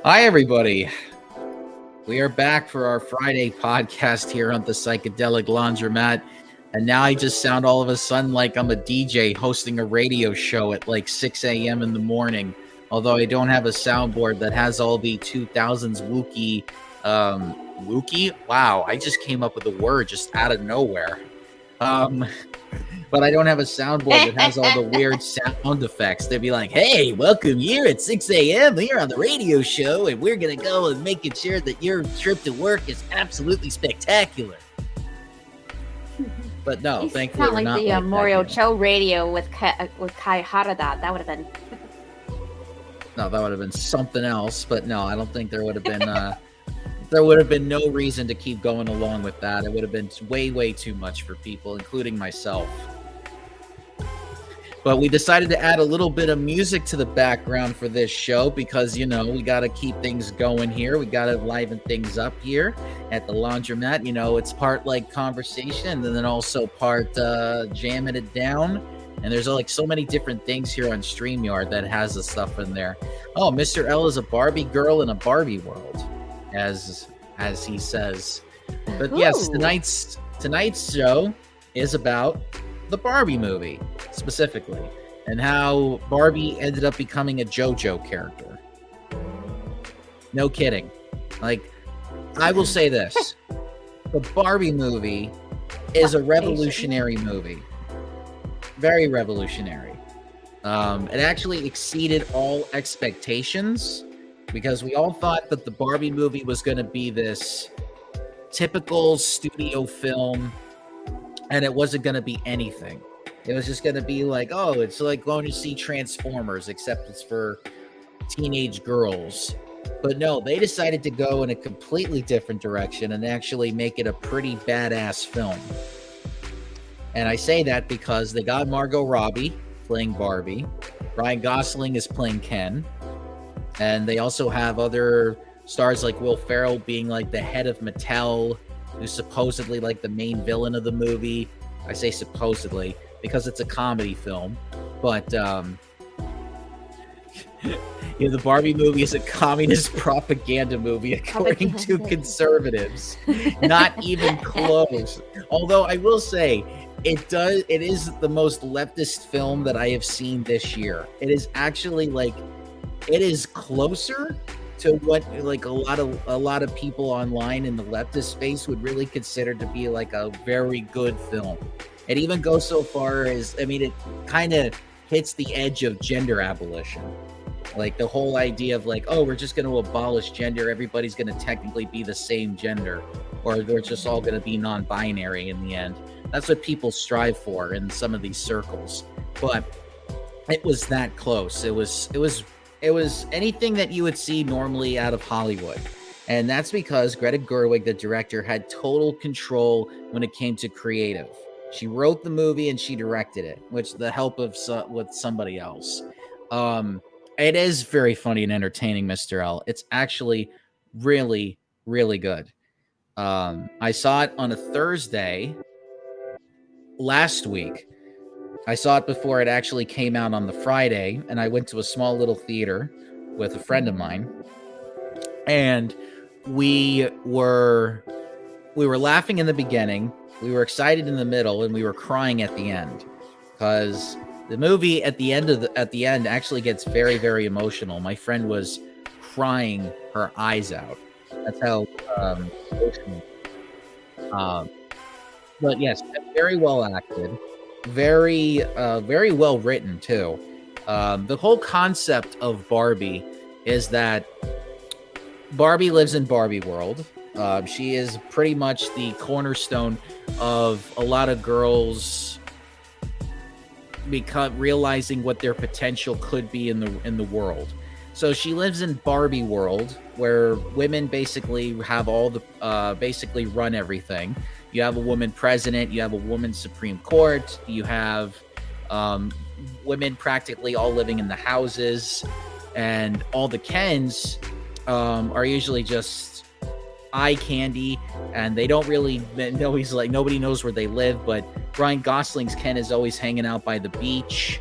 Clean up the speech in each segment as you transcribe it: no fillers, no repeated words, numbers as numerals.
Hi, everybody. We are back for our Friday podcast here on the Psychedelic Laundromat. And now I just sound all of a sudden like I'm a DJ hosting a radio show at like 6 a.m. in the morning. Although I don't have a soundboard that has all the 2000s Wookiee. Wookiee? Wow, I just came up with a word just out of nowhere. But I don't have a soundboard that has all the weird sound effects. They'd be like, hey, welcome here at 6 a.m. here on the radio show, and we're going to go and making sure that your trip to work is absolutely spectacular. But no, You thankfully sound we're like not the like Morio that, Cho radio with Kai Harada. That would have been. No, that would have been something else. But no, I don't think there would have been... There would have been no reason to keep going along with that. It would have been way, way too much for people, including myself. But we decided to add a little bit of music to the background for this show because, we got to keep things going here. We got to liven things up here at the laundromat. It's part like conversation and then also part jamming it down. And there's like so many different things here on StreamYard that has the stuff in there. Oh, Mr. L is a Barbie girl in a Barbie world. As he says. But yes, tonight's show is about the Barbie movie specifically and how Barbie ended up becoming a JoJo character. No kidding. Like, I will say this. The Barbie movie is a revolutionary movie. Very revolutionary. It actually exceeded all expectations. Because we all thought that the Barbie movie was going to be this typical studio film, and it wasn't going to be anything. It was just going to be like, oh, it's like going to see Transformers, except it's for teenage girls. But no, they decided to go in a completely different direction and actually make it a pretty badass film. And I say that because they got Margot Robbie playing Barbie. Ryan Gosling is playing Ken. And they also have other stars like Will Ferrell being like the head of Mattel, who's supposedly like the main villain of the movie. I say supposedly because it's a comedy film. But, the Barbie movie is a communist propaganda movie, according to conservatives. Not even close. Although I will say, it is the most leftist film that I have seen this year. It is actually like... It is closer to what like a lot of people online in the leftist space would really consider to be like a very good film. It even goes so far as, it kind of hits the edge of gender abolition. Like the whole idea of like, oh, we're just going to abolish gender. Everybody's going to technically be the same gender, or they're just all going to be non-binary in the end. That's what people strive for in some of these circles. But it was that close. It was anything that you would see normally out of Hollywood. And that's because Greta Gerwig, the director, had total control when it came to creative. She wrote the movie and she directed it, with the help of with somebody else. It is very funny and entertaining, Mr. L. It's actually really, really good. I saw it on a Thursday last week. I saw it before it actually came out on the Friday, and I went to a small little theater with a friend of mine, and we were laughing in the beginning, we were excited in the middle, and we were crying at the end, because the movie at the end actually gets very, very emotional. My friend was crying her eyes out. That's how emotional. But yes, very well acted. Very well written too. The whole concept of Barbie is that Barbie lives in Barbie world. She is pretty much the cornerstone of a lot of girls realizing what their potential could be in the world. So she lives in Barbie world, where women basically have all the basically run everything. You have a woman president, you have a woman Supreme Court, you have women practically all living in the houses, and all the Kens are usually just eye candy, and they don't really know. He's like, nobody knows where they live, but Ryan Gosling's Ken is always hanging out by the beach,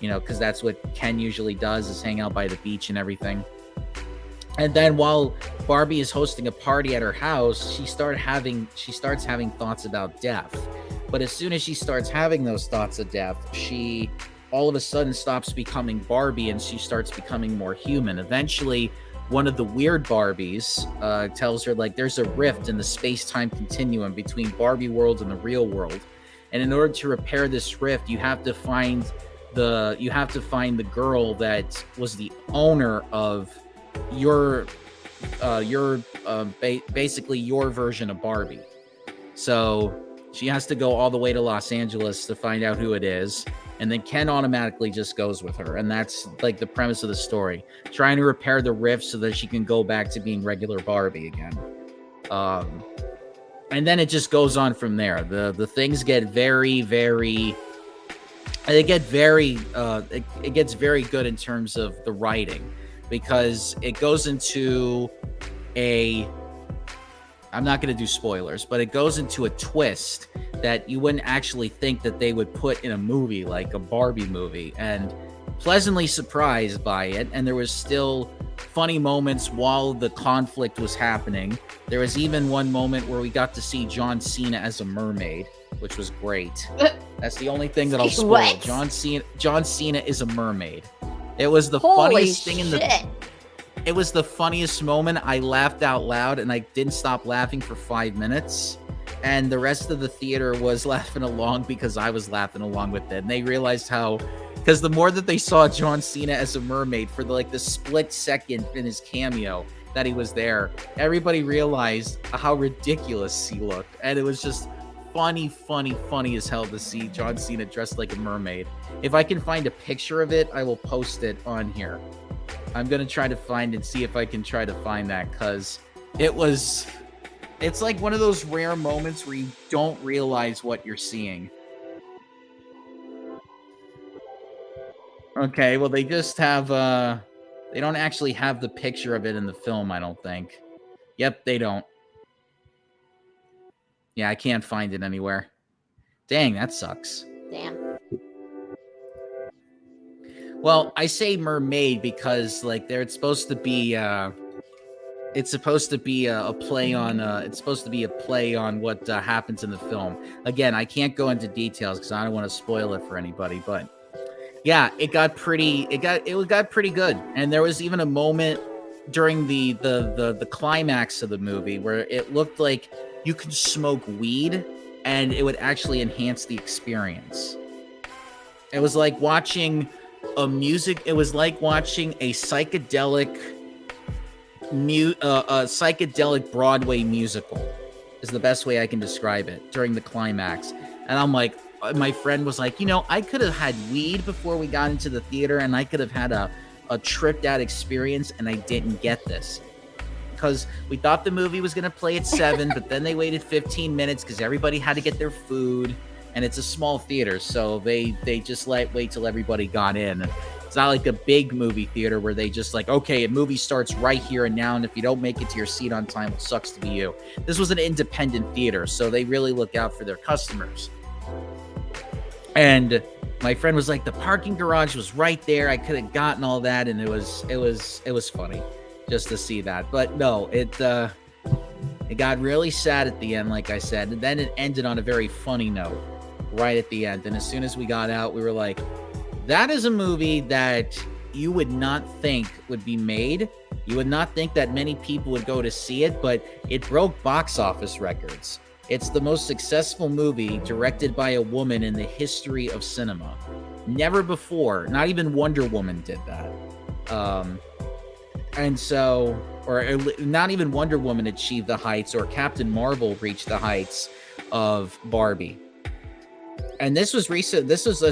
because that's what Ken usually does, is hang out by the beach and everything. And then while Barbie is hosting a party at her house, she starts having thoughts about death. But as soon as she starts having those thoughts of death, she all of a sudden stops becoming Barbie and she starts becoming more human. Eventually, one of the weird Barbies tells her like there's a rift in the space-time continuum between Barbie world and the real world. And in order to repair this rift, you have to find the girl that was the owner of basically your version of Barbie. So she has to go all the way to Los Angeles to find out who it is, and then Ken automatically just goes with her, and that's like the premise of the story, trying to repair the rift so that she can go back to being regular Barbie again. And then it just goes on from there. The things get very, very it gets very good in terms of the writing, because it goes into I'm not going to do spoilers, but it goes into a twist that you wouldn't actually think that they would put in a movie like a Barbie movie, and pleasantly surprised by it. And there was still funny moments while the conflict was happening. There was even one moment where we got to see John Cena as a mermaid, which was great. That's the only thing that I'll spoil. What? John Cena is a mermaid. It was the Holy funniest thing in the. shit. It was the funniest moment. I laughed out loud, and I didn't stop laughing for 5 minutes. And the rest of the theater was laughing along because I was laughing along with it. And they realized because the more that they saw John Cena as a mermaid for the split second in his cameo that he was there, everybody realized how ridiculous he looked. And it was just funny as hell to see John Cena dressed like a mermaid. If I can find a picture of it, I will post it on here. I'm going to try to find and see if I can try to find that, because it's like one of those rare moments where you don't realize what you're seeing. Okay, well, they just have, they don't actually have the picture of it in the film, I don't think. Yep, they don't. Yeah, I can't find it anywhere. Dang, that sucks. Damn. Well, I say mermaid because it's supposed to be a play on what happens in the film. Again, I can't go into details because I don't want to spoil it for anybody, but yeah, it got pretty good. And there was even a moment during the climax of the movie where it looked like you could smoke weed and it would actually enhance the experience. It was like watching a psychedelic Broadway musical is the best way I can describe it during the climax. And I'm like, my friend was like, I could have had weed before we got into the theater, and I could have had a tripped out experience, and I didn't get this. Because we thought the movie was going to play at 7, but then they waited 15 minutes because everybody had to get their food, and it's a small theater, so they just wait till everybody got in. It's not like a big movie theater where they just okay, a movie starts right here and now, and if you don't make it to your seat on time, it sucks to be you. This was an independent theater, so they really look out for their customers. And my friend was like, the parking garage was right there. I could have gotten all that, and it was funny just to see that. But no, it got really sad at the end, like I said, and then it ended on a very funny note right at the end. And as soon as we got out, we were like, that is a movie that you would not think would be made. You would not think that many people would go to see it, but it broke box office records. It's the most successful movie directed by a woman in the history of cinema. Never before, not even Wonder Woman did that. Not even Wonder Woman achieved the heights, or Captain Marvel reached the heights of Barbie. And this was recent. This was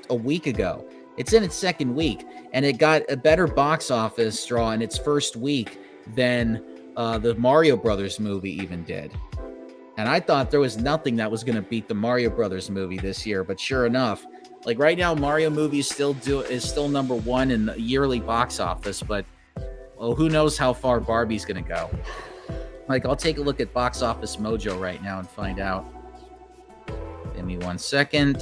a week ago. It's in its second week, and it got a better box office draw in its first week than the Mario Brothers movie even did. And I thought there was nothing that was going to beat the Mario Brothers movie this year, but sure enough, right now, Mario movie is still number one in the yearly box office, but who knows how far Barbie's going to go. I'll take a look at Box Office Mojo right now and find out. Give me 1 second.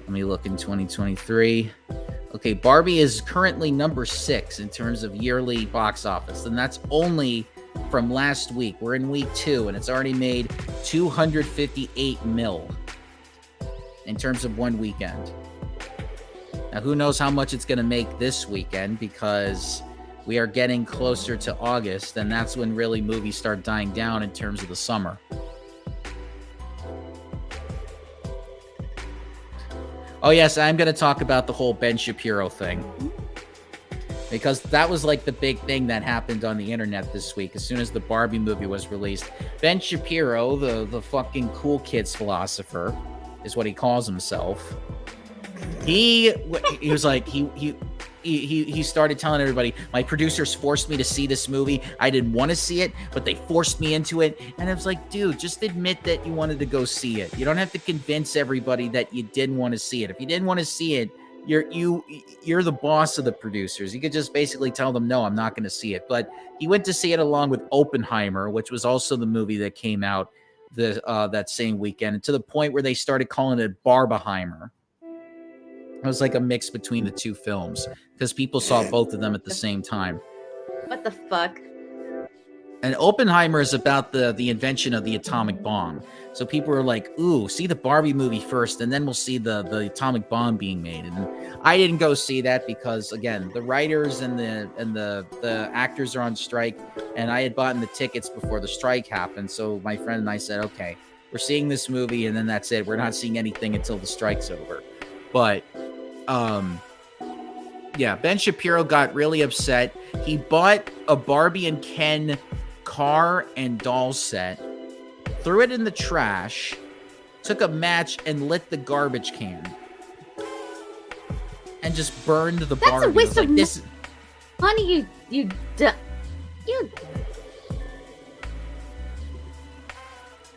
Let me look in 2023. Okay, Barbie is currently number 6 in terms of yearly box office, and that's only from last week. We're in week 2, and it's already made 258 mil in terms of one weekend. Now, who knows how much it's going to make this weekend, because we are getting closer to August, and that's when really movies start dying down in terms of the summer. Oh, yes, I'm going to talk about the whole Ben Shapiro thing, because that was like the big thing that happened on the internet this week. As soon as the Barbie movie was released, Ben Shapiro, the fucking cool kids philosopher, is what he calls himself. He was like, he started telling everybody, my producers forced me to see this movie. I didn't want to see it, but they forced me into it. And I was like, dude, just admit that you wanted to go see it. You don't have to convince everybody that you didn't want to see it. If you didn't want to see it, you're the boss of the producers. You could just basically tell them, no, I'm not going to see it. But he went to see it along with Oppenheimer, which was also the movie that came out that same weekend, and to the point where they started calling it Barbenheimer. It was like a mix between the two films because people saw both of them at the same time. What the fuck? And Oppenheimer is about the invention of the atomic bomb. So people were like, ooh, see the Barbie movie first, and then we'll see the atomic bomb being made. And I didn't go see that because, again, the writers and the actors are on strike, and I had bought the tickets before the strike happened. So my friend and I said, okay, we're seeing this movie, and then that's it. We're not seeing anything until the strike's over. But yeah, Ben Shapiro got really upset. He bought a Barbie and Ken car and doll set, threw it in the trash, took a match and lit the garbage can, and just burned the Barbie. That's a waste of money. You.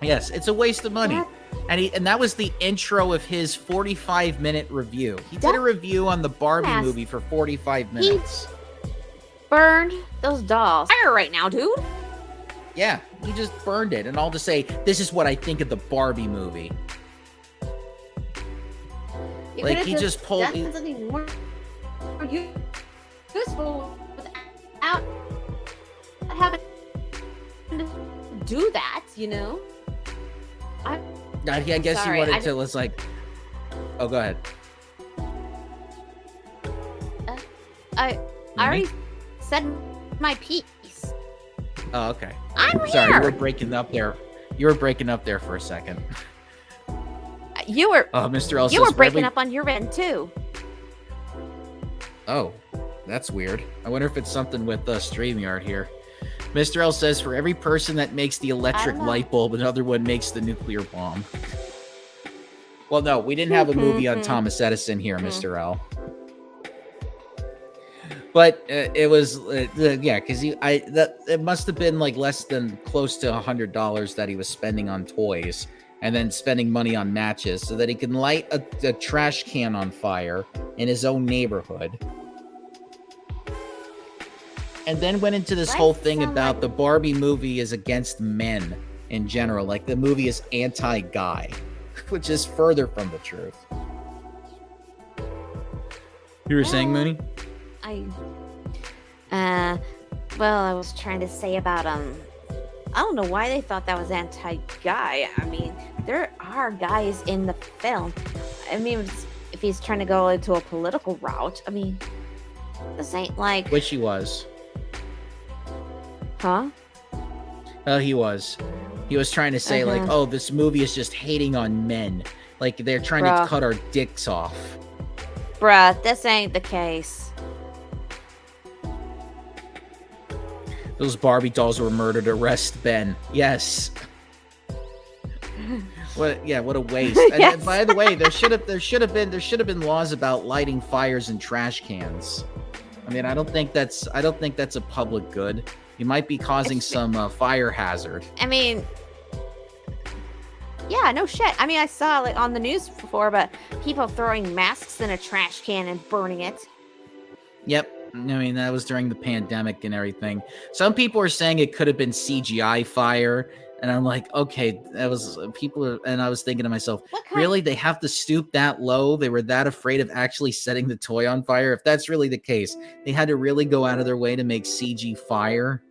Yes, it's a waste of money. And that was the intro of his 45-minute review. He did a review on the Barbie movie for 45 minutes. He burned those dolls. Fire right now, dude. Yeah, he just burned it. And all to say, this is what I think of the Barbie movie. Like, he just pulled... something more useful without having to do that, you know? I guess he wanted to, was like... Oh, go ahead. I already said my piece. Oh, okay. I'm sorry, here. You were breaking up there. You were breaking up there for a second. You were... Mr. L You were breaking up on your end, too. Oh, that's weird. I wonder if it's something with StreamYard here. Mr. L says, for every person that makes the electric light bulb, another one makes the nuclear bomb. Well, no, we didn't have a movie on Thomas Edison here, Mr. L. But it was, yeah, because it must have been like less than close to $100 that he was spending on toys, and then spending money on matches so that he can light a trash can on fire in his own neighborhood. And then went into this whole thing about the Barbie movie is against men in general. Like, the movie is anti-guy, which is further from the truth. You were saying, Mooney? Well, I was trying to say about, I don't know why they thought that was anti-guy. I mean, there are guys in the film. I mean, if he's trying to go into a political route, I mean, this ain't like... Which he was. Huh? Well, he was. He was trying to say, like, oh, this movie is just hating on men. Like, they're trying to cut our dicks off. Bruh, this ain't the case. Those Barbie dolls were murdered. Arrest Ben. Yes. What a waste. Yes. And by the way, there should have been laws about lighting fires in trash cans. I mean, I don't think that's a public good. You might be causing some fire hazard. I mean, yeah, no shit. I mean, I saw like on the news before about people throwing masks in a trash can and burning it. Yep. I mean, that was during the pandemic and everything. Some people are saying it could have been CGI fire. And I'm like, okay, that was people are, and I was thinking to myself, What kind? really, they have to stoop that low? They were that afraid of actually setting the toy on fire? If that's really the case, they had to really go out of their way to make CG fire.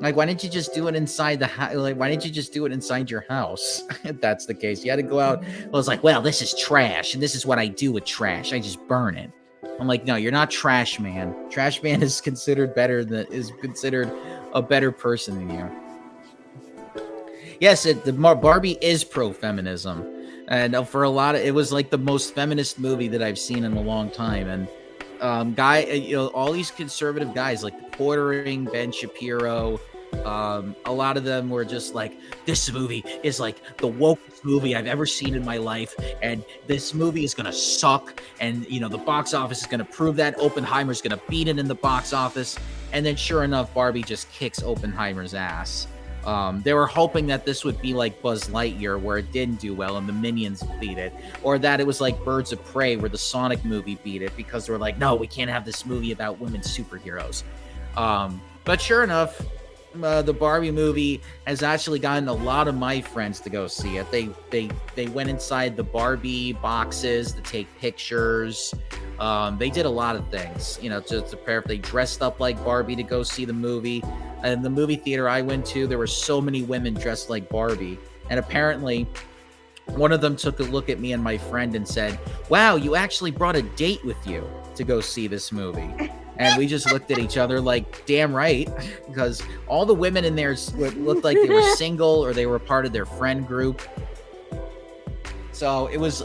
Like, why didn't you just do it inside the house? Like, why didn't you just do it inside your house? If that's the case, you had to go out. I was like, well, this is trash, and this is what I do with trash. I just burn it. I'm like, no, you're not Trash Man. Trash Man is considered a better person than you. Yes, the Barbie is pro-feminism, and for a lot of it was like the most feminist movie that I've seen in a long time. And all these conservative guys like the Portering, Ben Shapiro, a lot of them were just like, this movie is like the wokest movie I've ever seen in my life, and this movie is gonna suck, and the box office is gonna prove that. Oppenheimer's gonna beat it in the box office. And then sure enough, Barbie just kicks Oppenheimer's ass. They were hoping that this would be like Buzz Lightyear, where it didn't do well and the Minions beat it, or that it was like Birds of Prey, where the Sonic movie beat it, because they were like, no, we can't have this movie about women superheroes. But sure enough, the Barbie movie has actually gotten a lot of my friends to go see it. They went inside the Barbie boxes to take pictures. They did a lot of things, to prepare. They dressed up like Barbie to go see the movie. And the movie theater I went to, there were so many women dressed like Barbie. And apparently, one of them took a look at me and my friend and said, wow, you actually brought a date with you to go see this movie. And we just looked at each other like, damn right, because all the women in there looked like they were single or they were part of their friend group. So it was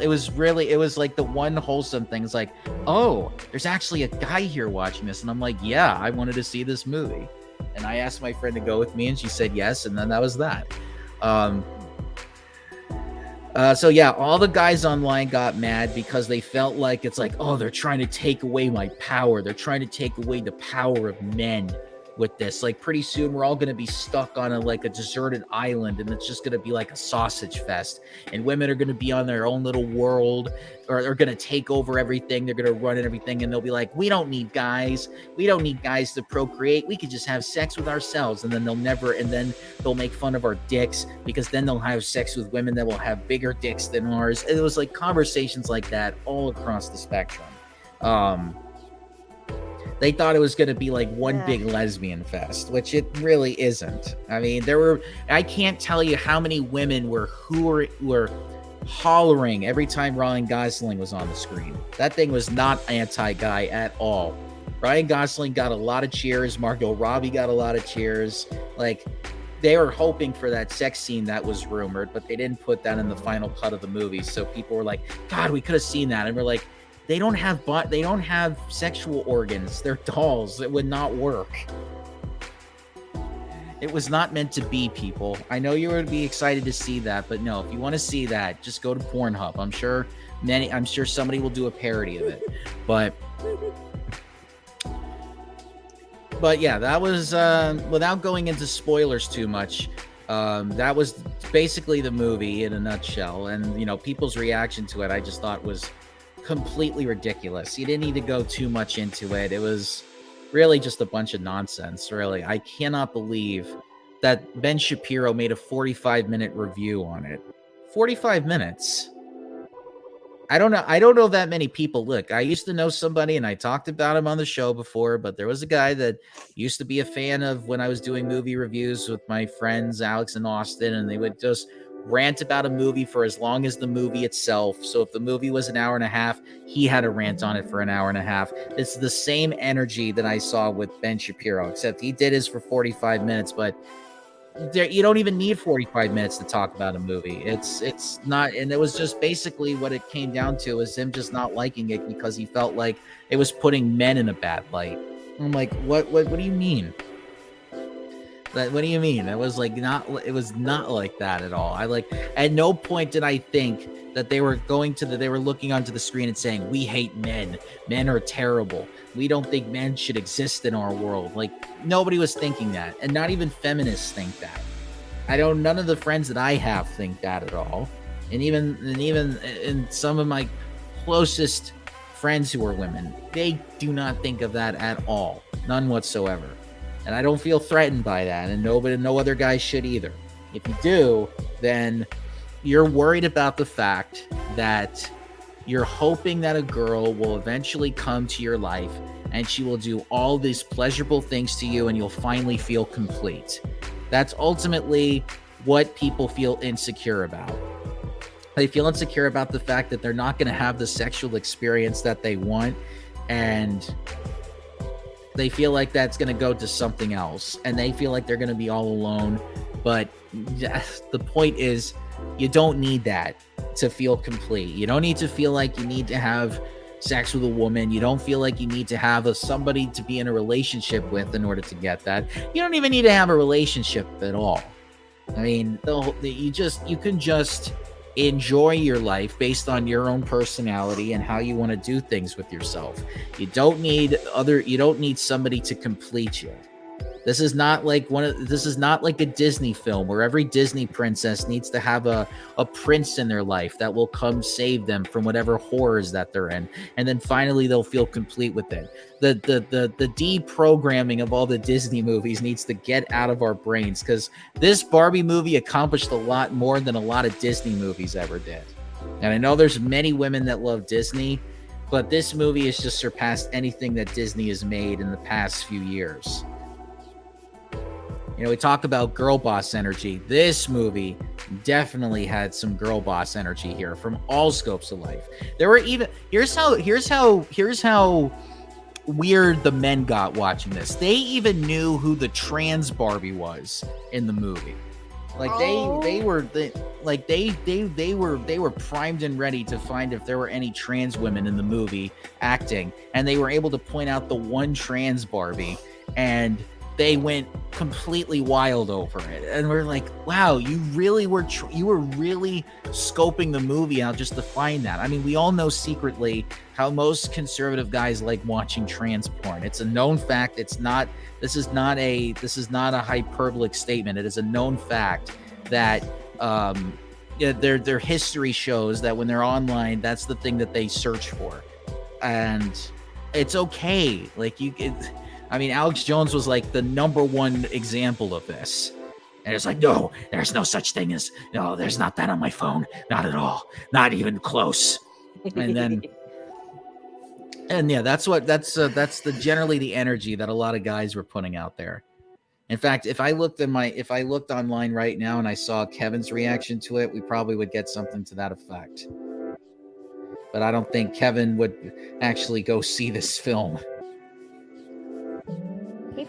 like the one wholesome thing. It's like, oh, there's actually a guy here watching this. And I'm like, yeah, I wanted to see this movie. And I asked my friend to go with me, and she said yes, and then that was that. So yeah, all the guys online got mad because they felt like it's like, oh, they're trying to take away my power. They're trying to take away the power of men with this. Like, pretty soon we're all going to be stuck on a deserted island, and it's just going to be like a sausage fest, and women are going to be on their own little world, or are going to take over everything. They're going to run everything, and they'll be like, we don't need guys to procreate. We could just have sex with ourselves. And then they'll make fun of our dicks, because then they'll have sex with women that will have bigger dicks than ours. It was like conversations like that all across the spectrum. They thought it was going to be like one big lesbian fest, which it really isn't. I mean, I can't tell you how many women were hollering every time Ryan Gosling was on the screen. That thing was not anti-guy at all. Ryan Gosling got a lot of cheers. Margot Robbie got a lot of cheers. Like, they were hoping for that sex scene that was rumored, but they didn't put that in the final cut of the movie. So people were like, God, we could have seen that. And we're like, they don't have sexual organs. They're dolls. It would not work. It was not meant to be, people. I know you would be excited to see that, but no, if you want to see that, just go to Pornhub. I'm sure somebody will do a parody of it. But yeah, that was without going into spoilers too much. That was basically the movie in a nutshell, and people's reaction to it, I just thought was completely ridiculous. You didn't need to go too much into it. It was really just a bunch of nonsense, really. I cannot believe that Ben Shapiro made a 45-minute review on it. 45 minutes. I don't know that many people. Look, I used to know somebody, and I talked about him on the show before, but there was a guy that used to be a fan of when I was doing movie reviews with my friends Alex and Austin, and they would just rant about a movie for as long as the movie itself. So if the movie was an hour and a half, he had a rant on it for an hour and a half. It's the same energy that I saw with Ben Shapiro, except he did his for 45 minutes, but you don't even need 45 minutes to talk about a movie. It's not, and it was just basically what it came down to, is him just not liking it because he felt like it was putting men in a bad light. I'm like, what do you mean? What do you mean? It was not like that at all. At no point did I think that they were looking onto the screen and saying, we hate men. Men are terrible. We don't think men should exist in our world. Like, nobody was thinking that. And not even feminists think that. None of the friends that I have think that at all. And even in some of my closest friends who are women, they do not think of that at all. None whatsoever. And I don't feel threatened by that, and no other guy should either. If you do, then you're worried about the fact that you're hoping that a girl will eventually come to your life and she will do all these pleasurable things to you and you'll finally feel complete. That's ultimately what people feel insecure about. They feel insecure about the fact that they're not going to have the sexual experience that they want, and they feel like that's going to go to something else, and they feel like they're going to be all alone. But the point is, you don't need that to feel complete. You don't need to feel like you need to have sex with a woman. You don't feel like you need to have somebody to be in a relationship with in order to get that. You don't even need to have a relationship at all. I mean, you can just enjoy your life based on your own personality and how you want to do things with yourself. You don't need somebody to complete you. This is not like a Disney film where every Disney princess needs to have a prince in their life that will come save them from whatever horrors that they're in, and then finally they'll feel complete with it. The deprogramming of all the Disney movies needs to get out of our brains, because this Barbie movie accomplished a lot more than a lot of Disney movies ever did. And I know there's many women that love Disney, but this movie has just surpassed anything that Disney has made in the past few years. You know, we talk about girl boss energy. This movie definitely had some girl boss energy here from all scopes of life. There were even here's how weird the men got watching this. They even knew who the trans Barbie was in the movie. Like they were primed and ready to find if there were any trans women in the movie acting, and they were able to point out the one trans Barbie, and they went completely wild over it. And we're like, wow, you were really scoping the movie out just to find that. I mean, we all know secretly how most conservative guys like watching trans porn. It's a known fact. This is not a hyperbolic statement. It is a known fact that their history shows that when they're online, that's the thing that they search for. And it's okay. Alex Jones was like the number one example of this. And it's like, no, there's no such thing as, no, there's not that on my phone. Not at all. Not even close. And yeah, that's generally the energy that a lot of guys were putting out there. In fact, if I looked online right now and I saw Kevin's reaction to it, we probably would get something to that effect. But I don't think Kevin would actually go see this film.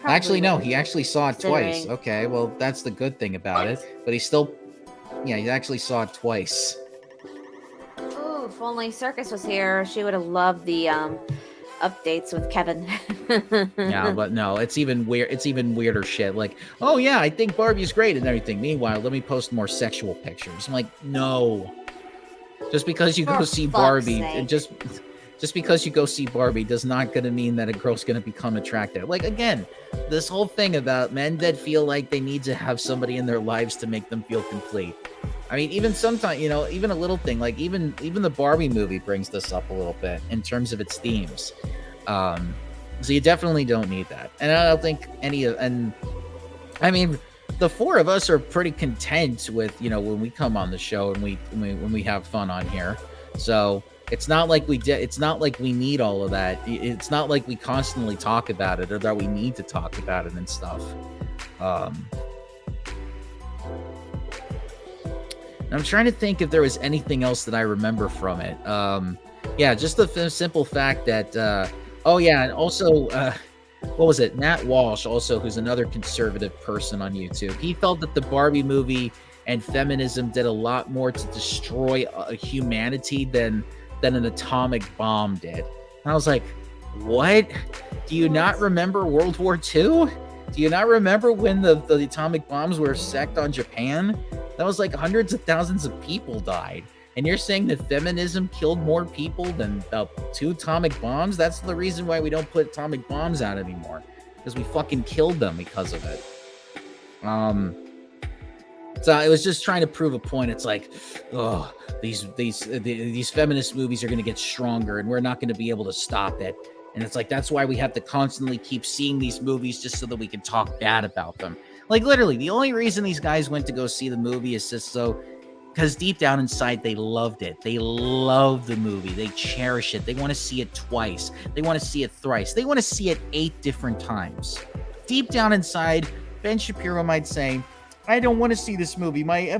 Actually, no, he actually saw it twice. Okay, well, that's the good thing about it. But he actually saw it twice. Ooh, if only Circus was here, she would have loved the updates with Kevin. Yeah, but no, it's even weirder shit. Like, oh yeah, I think Barbie's great and everything. Meanwhile, let me post more sexual pictures. I'm like, no. Just because you go see Barbie, and just because you go see Barbie does not going to mean that a girl's going to become attractive. Like, again, this whole thing about men that feel like they need to have somebody in their lives to make them feel complete. I mean, even sometimes, even a little thing, like even the Barbie movie brings this up a little bit in terms of its themes. So you definitely don't need that. And I don't think the four of us are pretty content with, when we come on the show and when we have fun on here. So it's not like we need all of that. It's not like we constantly talk about it or that we need to talk about it and stuff. I'm trying to think if there was anything else that I remember from it. Yeah, just the simple fact that, and also, what was it? Matt Walsh, also, who's another conservative person on YouTube. He felt that the Barbie movie and feminism did a lot more to destroy humanity than an atomic bomb did. And I was like, what? Do you not remember World War II? Do you not remember when the atomic bombs were sacked on Japan? That was like hundreds of thousands of people died. And you're saying that feminism killed more people than 2 atomic bombs? That's the reason why we don't put atomic bombs out anymore. Because we fucking killed them because of it. So I was just trying to prove a point. It's like, oh, these feminist movies are going to get stronger and we're not going to be able to stop it. And it's like, that's why we have to constantly keep seeing these movies just so that we can talk bad about them. Like, literally, the only reason these guys went to go see the movie is just so, because deep down inside, they loved it. They love the movie. They cherish it. They want to see it twice. They want to see it thrice. They want to see it 8 different times. Deep down inside, Ben Shapiro might say, I don't want to see this movie. My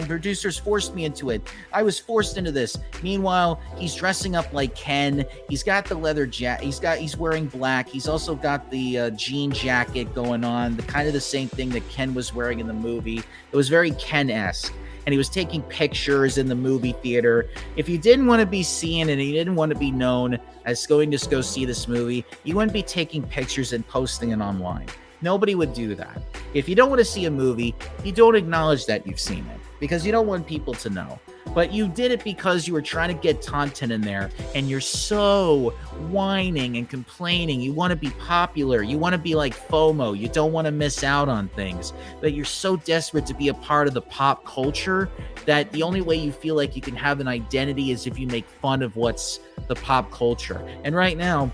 producers forced me into it. I was forced into this. Meanwhile, he's dressing up like Ken. He's got the leather jacket. He's wearing black. He's also got the jean jacket going on, the kind of the same thing that Ken was wearing in the movie. It was very Ken-esque. And he was taking pictures in the movie theater. If you didn't want to be seen and you didn't want to be known as going to go see this movie, you wouldn't be taking pictures and posting it online. Nobody would do that. If you don't want to see a movie, you don't acknowledge that you've seen it because you don't want people to know. But you did it because you were trying to get content in there and you're so whining and complaining. You want to be popular. You want to be like FOMO. You don't want to miss out on things. But you're so desperate to be a part of the pop culture that the only way you feel like you can have an identity is if you make fun of what's the pop culture. And right now,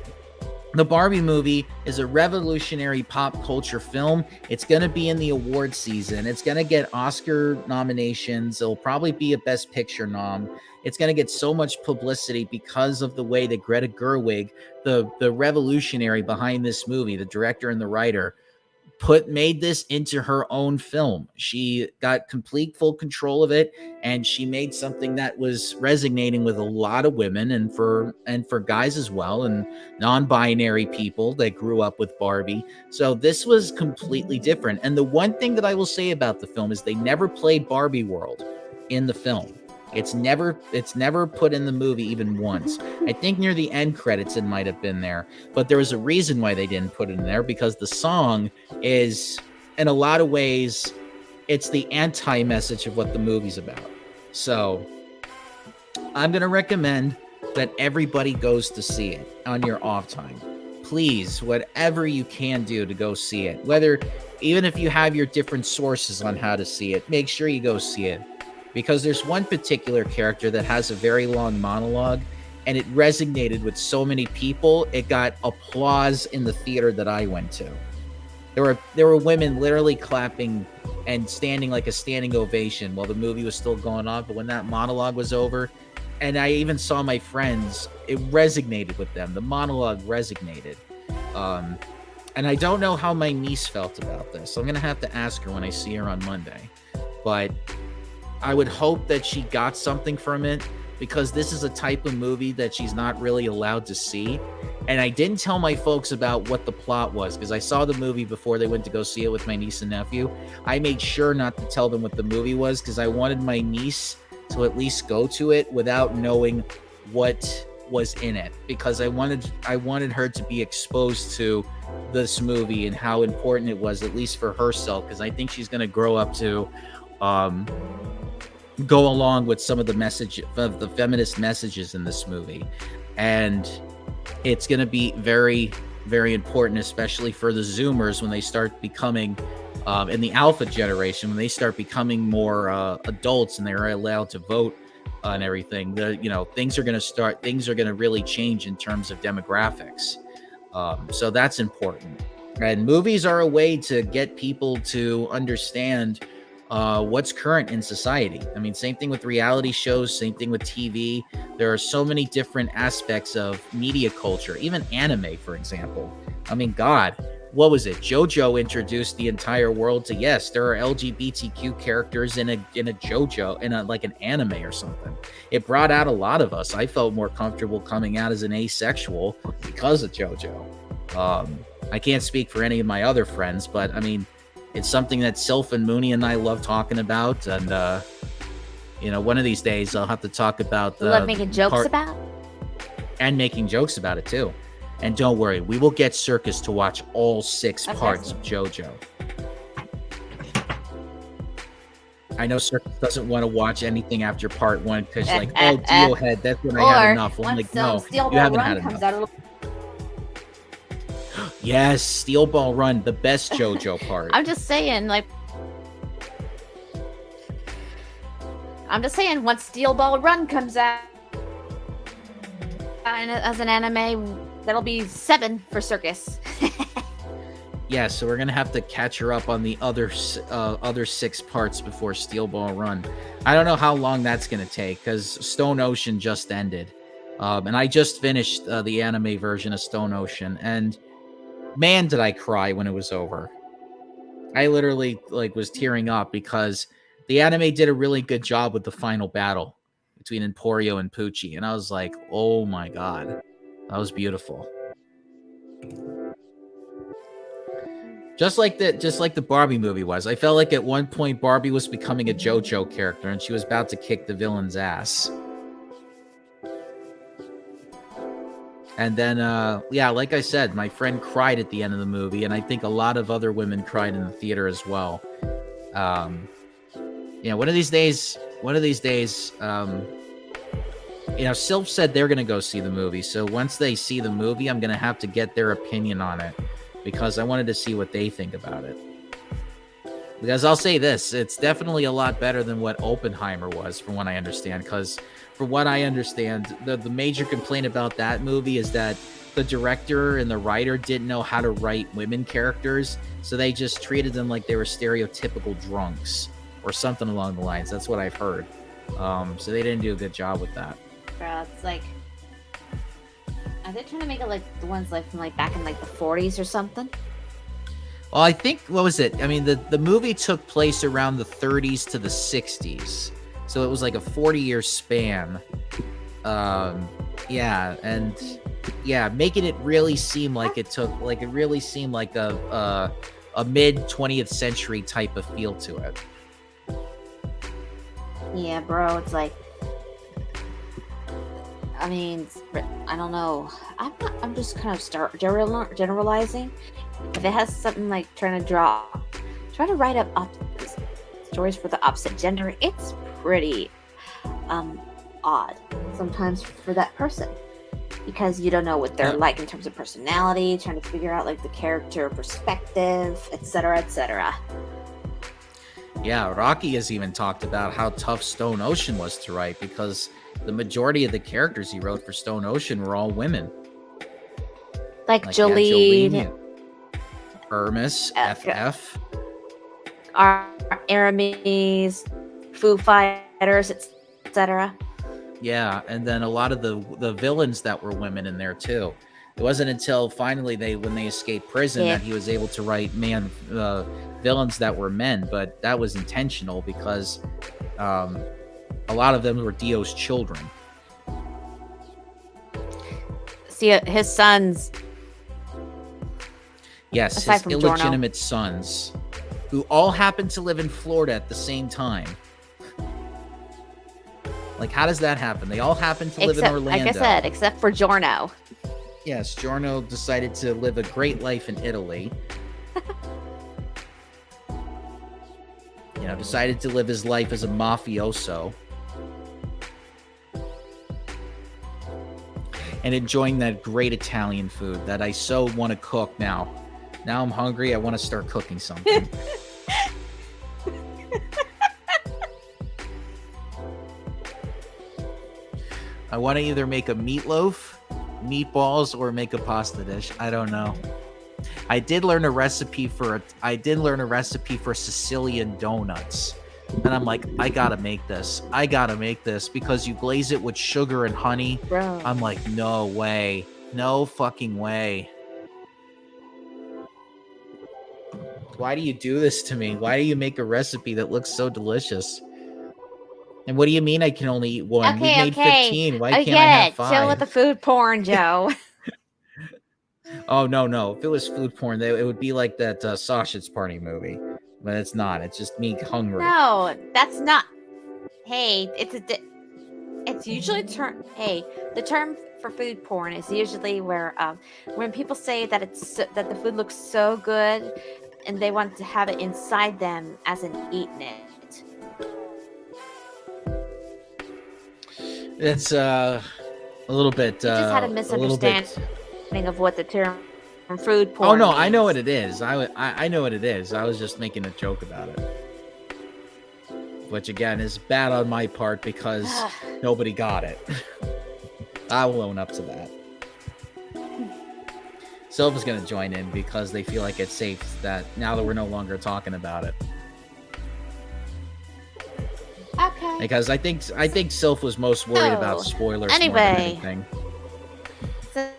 the Barbie movie is a revolutionary pop culture film. It's going to be in the award season. It's going to get Oscar nominations. It'll probably be a Best Picture nom. It's going to get so much publicity because of the way that Greta Gerwig, the revolutionary behind this movie, the director and the writer, made this into her own film. She got complete full control of it, and she made something that was resonating with a lot of women and for guys as well, and non-binary people that grew up with Barbie. So this was completely different. And the one thing that I will say about the film is they never played Barbie World in the film. It's never put in the movie even once. I think near the end credits it might have been there, but there was a reason why they didn't put it in there, because the song is, in a lot of ways, it's the anti-message of what the movie's about. So I'm going to recommend that everybody goes to see it on your off time. Please, whatever you can do to go see it, even if you have your different sources on how to see it, make sure you go see it. Because there's one particular character that has a very long monologue, and it resonated with so many people. It got applause in the theater that I went to. There were women literally clapping and standing like a standing ovation while the movie was still going on. But when that monologue was over, and I even saw my friends, it resonated with them. The monologue resonated. And I don't know how my niece felt about this. So I'm going to have to ask her when I see her on Monday. But I would hope that she got something from it, because this is a type of movie that she's not really allowed to see. And I didn't tell my folks about what the plot was, because I saw the movie before they went to go see it with my niece and nephew. I made sure not to tell them what the movie was, because I wanted my niece to at least go to it without knowing what was in it, because I wanted her to be exposed to this movie and how important it was, at least for herself, because I think she's going to grow up to go along with some of the feminist messages in this movie. And it's going to be very, very important, especially for the Zoomers when they start becoming, in the Alpha generation, when they start becoming more adults and they're allowed to vote and everything. Things are going to really change in terms of demographics. So that's important. And movies are a way to get people to understand what's current in society. I mean, same thing with reality shows, same thing with TV. There are so many different aspects of media culture, even anime, for example. I mean, God, what was it? JoJo introduced the entire world to, yes, there are LGBTQ characters in a JoJo, like an anime or something. It brought out a lot of us. I felt more comfortable coming out as an asexual because of JoJo. I can't speak for any of my other friends, but I mean, it's something that Sylph and Mooney and I love talking about, and one of these days I'll have to talk about love making jokes about, and making jokes about it too. And don't worry, we will get Circus to watch all 6 parts of JoJo. I know Circus doesn't want to watch anything after part 1 because like, oh, Dio head, that's when I had enough. I'm like, no, you haven't had enough. Yes, Steel Ball Run, the best JoJo part. I'm just saying, once Steel Ball Run comes out, and as an anime, that'll be 7 for Circus. Yeah, so we're gonna have to catch her up on the other 6 parts before Steel Ball Run. I don't know how long that's gonna take because Stone Ocean just ended, and I just finished the anime version of Stone Ocean, and man, did I cry when it was over. I literally was tearing up because the anime did a really good job with the final battle between Emporio and Pucci, and I was like, oh my god, that was beautiful. Just like the Barbie movie was. I felt like at one point Barbie was becoming a JoJo character and she was about to kick the villain's ass. And then, yeah, like I said, my friend cried at the end of the movie, and I think a lot of other women cried in the theater as well. One of these days, Sylph said they're going to go see the movie. So once they see the movie, I'm going to have to get their opinion on it, because I wanted to see what they think about it. Because I'll say this, it's definitely a lot better than what Oppenheimer was, from what I understand. Because from what I understand, the major complaint about that movie is that the director and the writer didn't know how to write women characters, so they just treated them like they were stereotypical drunks or something along the lines. That's what I've heard. So they didn't do a good job with that. Bro, it's like, are they trying to make it like the ones like from like back in like the 40s or something? Well, I think, what was it? I mean, the movie took place around the 30s to the 60s. So it was like a 40-year span. Yeah, and yeah, making it really seem like it took, like it really seemed like a mid 20th century type of feel to it. Yeah, bro, it's like, I mean, I don't know. I'm just kind of generalizing. If it has something like try to write up stories for the opposite gender, it's pretty odd sometimes for that person, because you don't know what they're like in terms of personality, trying to figure out like the character perspective, etc., etc. Yeah, Rocky has even talked about how tough Stone Ocean was to write, because the majority of the characters he wrote for Stone Ocean were all women. Like Jolene, Hermes, FF. Aramis, Foo Fighters, etc. Yeah, and then a lot of the villains that were women in there too. It wasn't until finally when they escaped prison that he was able to write villains that were men, but that was intentional because a lot of them were Dio's children. See, his sons. Yes, his illegitimate sons, who all happened to live in Florida at the same time. Like, how does that happen? They all happen to live in Orlando. Like I said, except for Giorno. Yes, Giorno decided to live a great life in Italy. Decided to live his life as a mafioso. And enjoying that great Italian food that I so want to cook now. Now I'm hungry. I want to start cooking something. I want to either make a meatloaf, meatballs, or make a pasta dish. I don't know. I did learn a recipe for Sicilian donuts. And I'm like, I gotta make this because you glaze it with sugar and honey. Bro. I'm like, no way. No fucking way. Why do you do this to me? Why do you make a recipe that looks so delicious? And what do you mean I can only eat one? Okay, we made 15. Why can't I have 5? Chill with the food porn, Joe. Oh, no. If it was food porn, it would be like that Sausage Party movie. But it's not. It's just me hungry. No, that's not. Hey, it's usually the term for food porn is usually where when people say that that the food looks so good and they want to have it inside them as in eating it. It's a little bit. You just had a misunderstanding of what the term food porn. Oh no, means. I know what it is. I know what it is. I was just making a joke about it, which again is bad on my part because nobody got it. I will own up to that. Silva's going to join in because they feel like it's safe that now that we're no longer talking about it. Okay. Because I think Sylph was most worried about spoilers more than anything. So,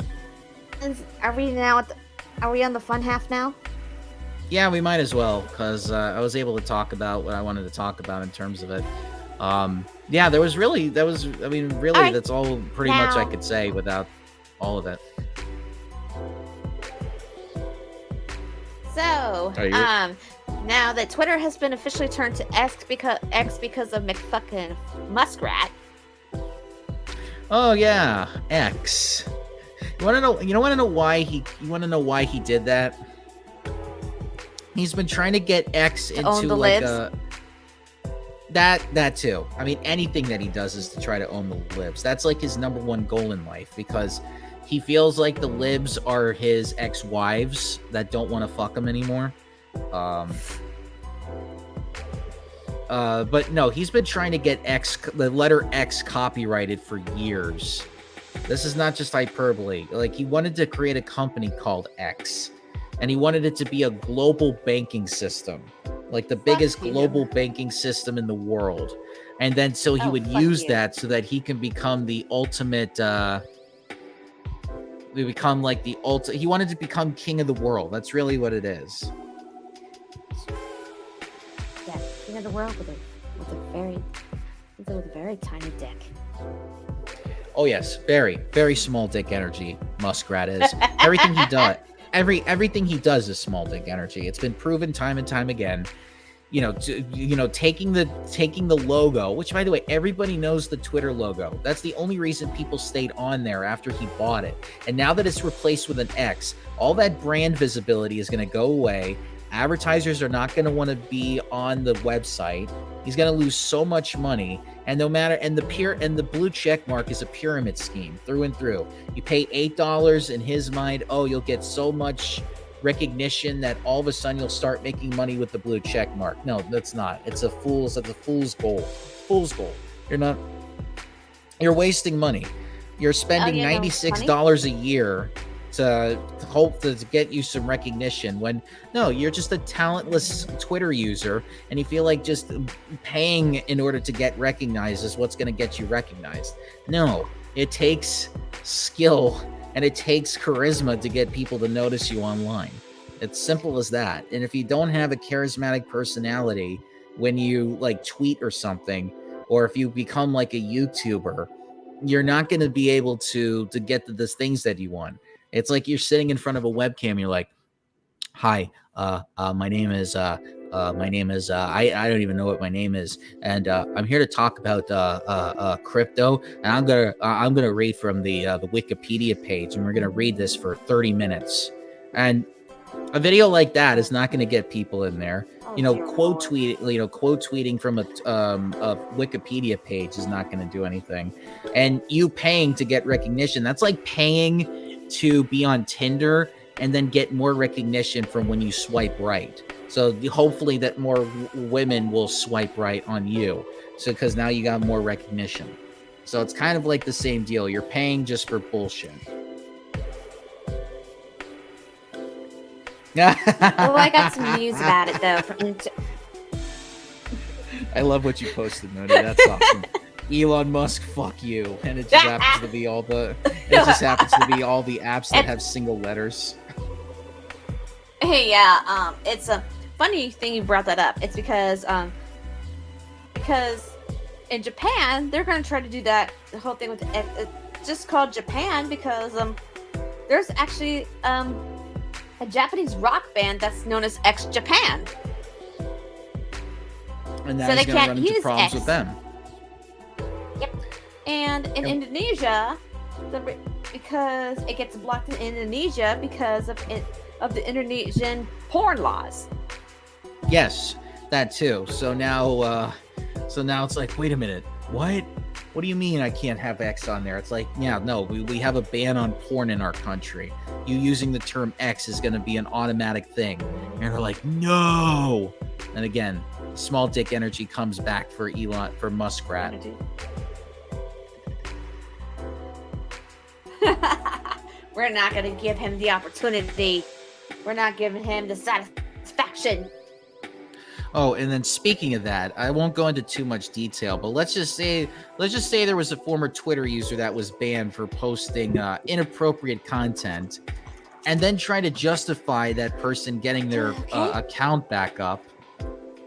are we on the fun half now? Yeah, we might as well, because I was able to talk about what I wanted to talk about in terms of it. Yeah, that's all pretty much I could say without all of it. So, now that Twitter has been officially turned to X because of McFucking Muskrat. Oh yeah, X. You want to know why he did that? He's been trying to get X into like a that too. I mean, anything that he does is to try to own the libs. That's like his number one goal in life, because he feels like the libs are his ex-wives that don't want to fuck him anymore. But no, he's been trying to get the letter X copyrighted for years. This is not just hyperbole. Like, he wanted to create a company called X, and he wanted it to be a global banking system, like the biggest global banking system in the world. And then so he would use that so that he can become the ultimate, he wanted to become king of the world. That's really what it is. Yeah, king of the world with a very tiny dick. Oh yes, very, very small dick energy. Muskrat is everything he does. Everything he does is small dick energy. It's been proven time and time again. Taking the logo, which, by the way, everybody knows the Twitter logo. That's the only reason people stayed on there after he bought it. And now that it's replaced with an X, all that brand visibility is going to go away. Advertisers are not going to want to be on the website. He's going to lose so much money. And the blue check mark is a pyramid scheme through and through. You pay $8 in his mind. Oh, you'll get so much recognition that all of a sudden you'll start making money with the blue check mark. No, that's not. It's a fool's gold. Fool's gold. You're wasting money. You're spending $96 a year to hope to get you some recognition, when no, you're just a talentless Twitter user, and you feel like just paying in order to get recognized is what's going to get you recognized. No, it takes skill and it takes charisma to get people to notice you online. It's simple as that. And if you don't have a charismatic personality when you like tweet or something, or if you become like a YouTuber, you're not going to be able to get the things that you want. It's like you're sitting in front of a webcam. You're like, "Hi, my name is I don't even know what my name is, and I'm here to talk about crypto. And I'm gonna read from the Wikipedia page, and we're gonna read this for 30 minutes." And a video like that is not going to get people in there. Quote tweeting from a Wikipedia page is not going to do anything. And you paying to get recognition, that's like paying to be on Tinder and then get more recognition from when you swipe right. So hopefully that more women will swipe right on you. So because now you got more recognition. So it's kind of like the same deal. You're paying just for bullshit. I got some news about it though. I love what you posted, Moody. That's awesome. Elon Musk, fuck you. And it just happens to be all the apps that have single letters. Hey, yeah, it's a funny thing you brought that up. It's because in Japan they're going to try to do that, the whole thing with it's just called Japan because there's actually a Japanese rock band that's known as X Japan. And now so he's going to run into problems X. with them. Yep. And in Indonesia, because it gets blocked in Indonesia because of the Indonesian porn laws. Yes, that too. So now it's like, wait a minute, what? What do you mean I can't have X on there? It's like, yeah, no, we have a ban on porn in our country. You using the term X is going to be an automatic thing. And they're like, no. And again, small dick energy comes back for Muskrat. we're not going to give him the opportunity. We're not giving him the satisfaction. Oh, and then speaking of that, I won't go into too much detail, but let's just say there was a former Twitter user that was banned for posting inappropriate content, and then try to justify that person getting their account back up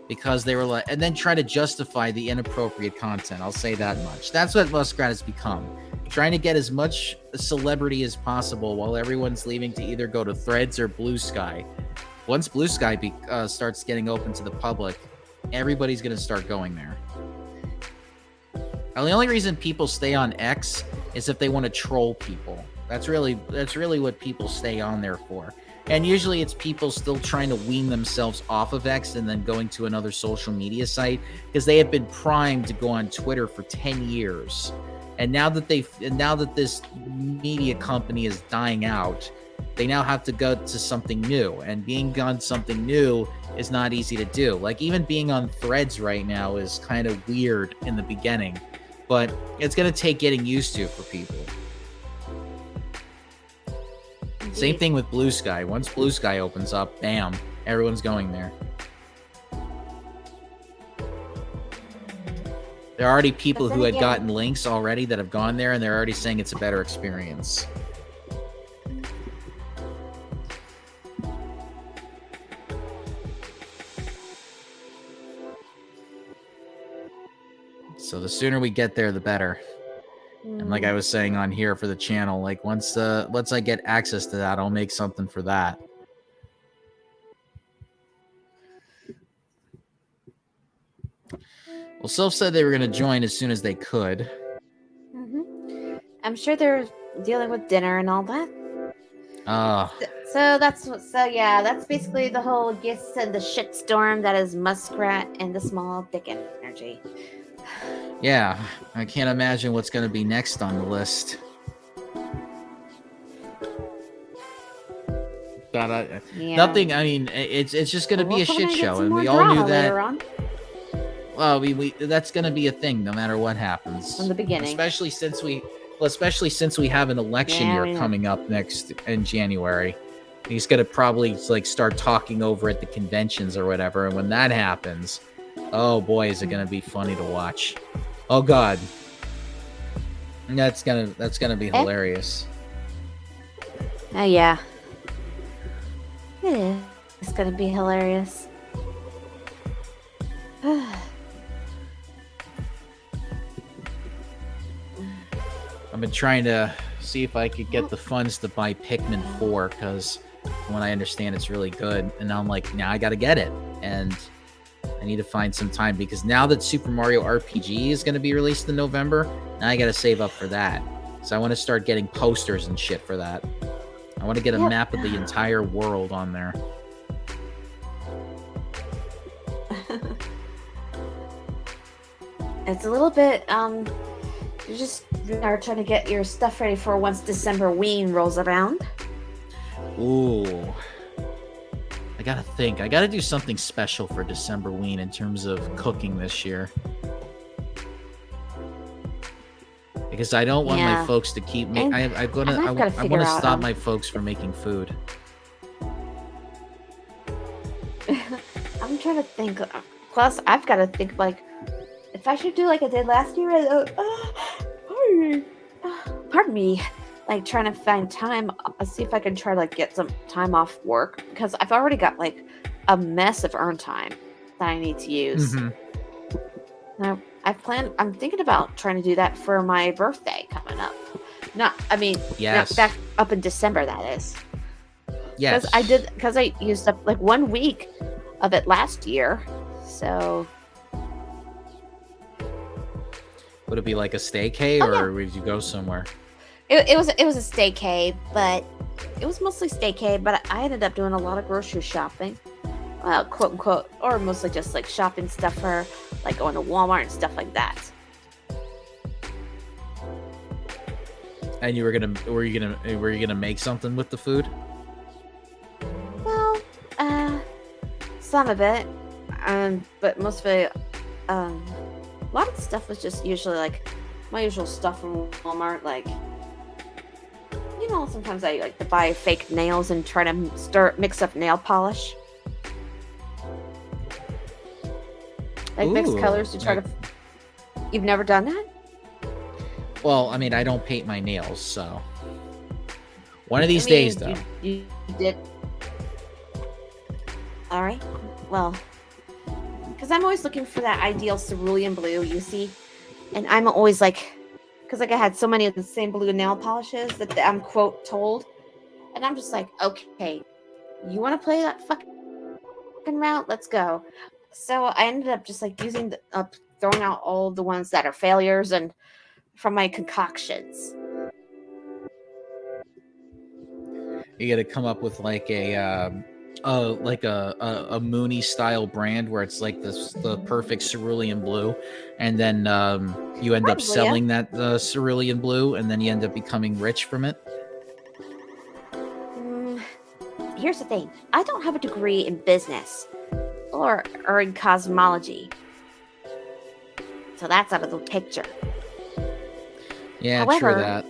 because they were like, and then try to justify the inappropriate content. I'll say that much. That's what Muskrat has become. Trying to get as much celebrity as possible while everyone's leaving to either go to Threads or Blue Sky. Once Blue Sky starts getting open to the public, everybody's going to start going there. And the only reason people stay on X is if they want to troll people. That's really what people stay on there for. And usually it's people still trying to wean themselves off of X and then going to another social media site because they have been primed to go on Twitter for 10 years. And now that this media company is dying out, they now have to go to something new. And being on something new is not easy to do. Like even being on Threads right now is kind of weird in the beginning, but it's going to take getting used to for people. Indeed. Same thing with Blue Sky. Once Blue Sky opens up, bam, everyone's going there. There are already people who had gotten links already that have gone there, and they're already saying it's a better experience. So the sooner we get there, the better. And like I was saying on here for the channel, like once I get access to that, I'll make something for that. Well, Sylph said they were going to join as soon as they could. Mm-hmm. I'm sure they're dealing with dinner and all that. So that's basically the whole gifts and the shitstorm that is Muskrat and the Small Dick Energy. Yeah, I can't imagine what's going to be next on the list. But nothing. I mean, it's just going to be a shit show, and we all knew that. Well, that's going to be a thing no matter what happens. From the beginning. Especially since we have an election year coming up next in January. He's going to probably like start talking over at the conventions or whatever. And when that happens, oh boy, is it going to be funny to watch. Oh God. That's going to be hilarious. Oh yeah. It is. It's going to be hilarious. I've been trying to see if I could get the funds to buy Pikmin 4 because from what I understand it's really good. And now I'm like, now I got to get it. And I need to find some time because now that Super Mario RPG is going to be released in November, now I got to save up for that. So I want to start getting posters and shit for that. I want to get a map of the entire world on there. It's a little bit, you just are trying to get your stuff ready for once Decemberween rolls around. Ooh. I gotta think. I gotta do something special for Decemberween in terms of cooking this year. Because I don't want my folks to keep me. I want to stop my folks from making food. I'm trying to think. Plus, I've got to think like if I should do like I did last year. Pardon me. Like trying to find time. I'll see if I can try to like get some time off work because I've already got like a mess of earned time that I need to use. Mm-hmm. Now I'm thinking about trying to do that for my birthday coming up. Not back up in December, that is. Yes. Because I used up like 1 week of it last year. So. Would it be like a staycay or would you go somewhere? It was a staycay, but it was mostly staycay, but I ended up doing a lot of grocery shopping. Quote unquote, or mostly just like shopping stuff for like going to Walmart and stuff like that. And were you gonna make something with the food? Well, some of it, but most of it, a lot of the stuff was just usually like my usual stuff from Walmart, like sometimes I like to buy fake nails and try to mix up nail polish. Like mix Ooh. colors to try to. You've never done that? Well, I mean, I don't paint my nails, so one of these I mean, days, though. You did. All right. Well, because I'm always looking for that ideal cerulean blue, you see, and I'm always like, because like I had so many of the same blue nail polishes that I'm quote told, and I'm just like, okay, you want to play that fucking route? Let's go. So I ended up just like using throwing out all the ones that are failures and from my concoctions. You got to come up with like a Mooney style brand where it's like the perfect cerulean blue, and then you end up Probably, selling that cerulean blue, and then you end up becoming rich from it. Here's the thing: I don't have a degree in business or in cosmology, so that's out of the picture. Yeah, However, true that.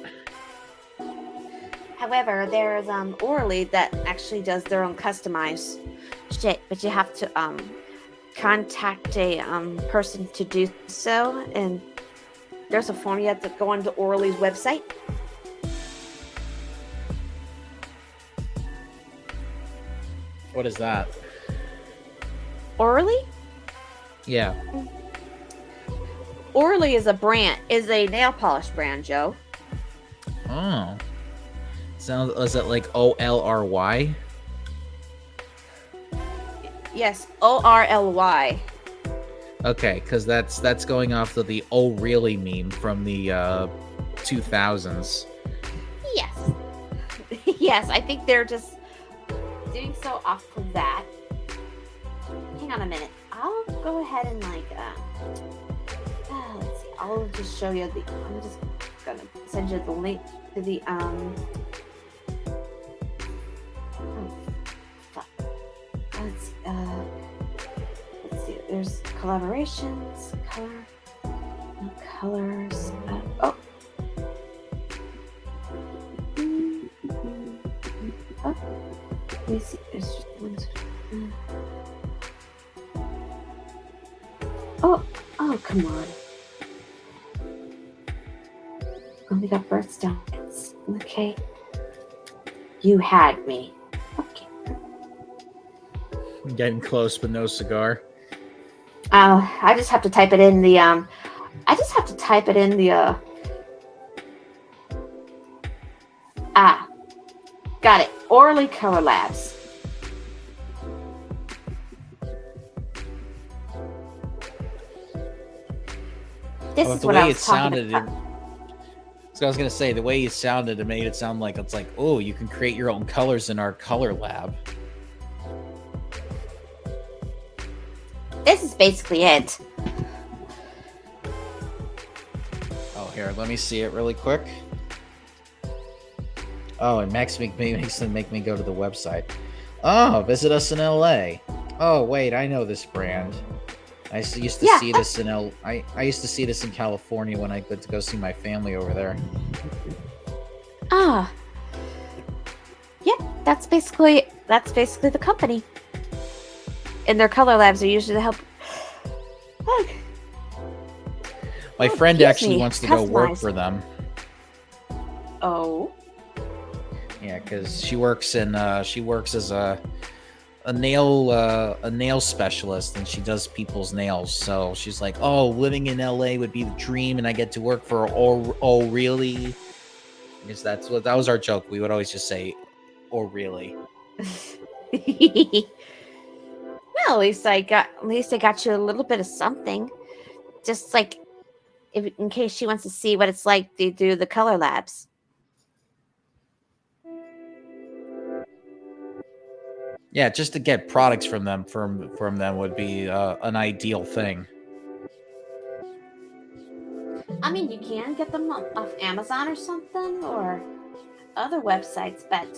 However, there's Orly that actually does their own customized shit, but you have to contact a person to do so, and there's a form you have to go onto Orly's website. What is that? Orly? Yeah. Orly is a nail polish brand, Joe. Oh. Is it like OLRY? Yes, ORLY. Okay, because that's going off of the "Oh really" meme from the 2000s. Yes. Yes, I think they're just doing so off of that. Hang on a minute. I'll go ahead and let's see. I'll just show you I'm just gonna send you the link to the oh, fuck. Let's see. There's collaborations, colors. Oh. Oh. Let me see. There's just one. Oh, come on. Oh, we got birthstones. Okay. You had me. Okay. Getting close, but no cigar. I just have to type it in the got it. Orly Color Labs. This is what I was talking about. So I was gonna say, the way you sounded, it made it sound like it's like, oh, you can create your own colors in our color lab. This is basically it. Oh, here, let me see it really quick. Oh, and makes them make me go to the website. Oh, visit us in LA. Oh, wait, I know this brand. I used to see this in I used to see this in California when I went to go see my family over there. Ah. Yeah, that's basically the company. And their color labs are usually to help. My friend actually wants to go work for them. Oh. Yeah, because she works as a nail specialist, and she does people's nails. So she's like, oh, living in LA would be the dream, and I get to work for oh really? Because that was our joke. We would always just say, oh really. Well, at least I got you a little bit of something. Just like in case she wants to see what it's like to do the color labs. Yeah, just to get products from them would be an ideal thing. I mean, you can get them off Amazon or something, or other websites, but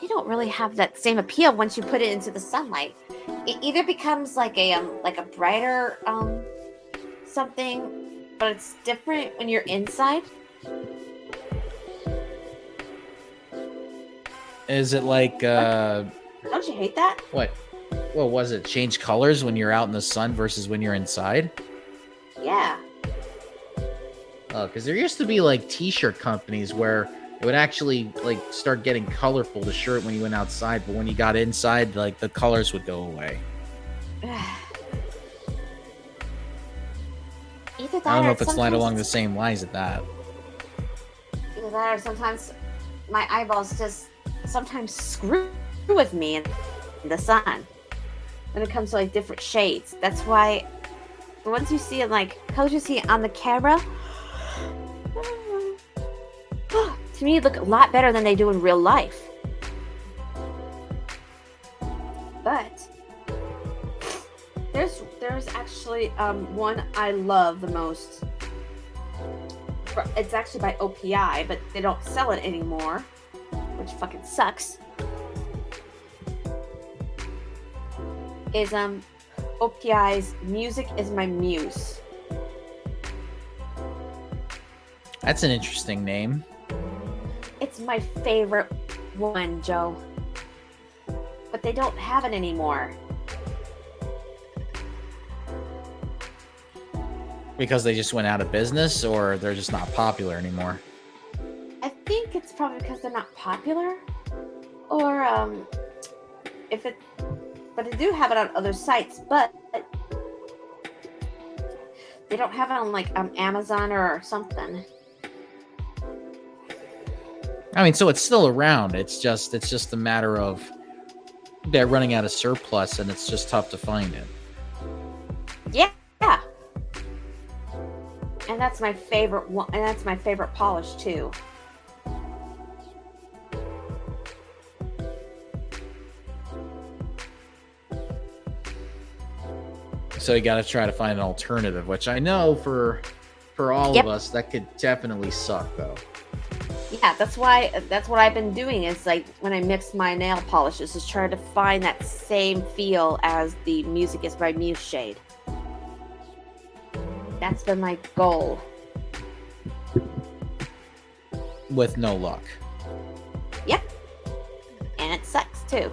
they don't really have that same appeal once you put it into the sunlight. It either becomes like a brighter something, but it's different when you're inside. Is it like Don't you hate that? what? What was it? Change colors when you're out in the sun versus when you're inside? Yeah. Oh, because there used to be like T-shirt companies where it would actually like start getting colorful, the shirt, when you went outside, but when you got inside, like the colors would go away. Either that I don't know or if it's light sometimes along the same lines at that. either that or sometimes my eyeballs just sometimes screw with me in the sun when it comes to like different shades. That's why the ones you see in like colors you see on the camera to me look a lot better than they do in real life. But there's actually one I love the most. It's actually by OPI, but they don't sell it anymore, which fucking sucks. Is OPI's Music Is My Muse. That's an interesting name. It's my favorite one, Joe. But they don't have it anymore. Because they just went out of business, or they're just not popular anymore? I think it's probably because they're not popular, or if it. But they do have it on other sites, but they don't have it on like Amazon or something. I mean, so it's still around. It's just a matter of they're running out of surplus, and it's just tough to find it. Yeah. And that's my favorite one, and that's my favorite polish too. So you got to try to find an alternative, which I know for all of us that could definitely suck, though. Yeah, that's what I've been doing is like when I mix my nail polishes is try to find that same feel as the Music Is My Muse shade. That's been my goal. With no luck. Yep. And it sucks too.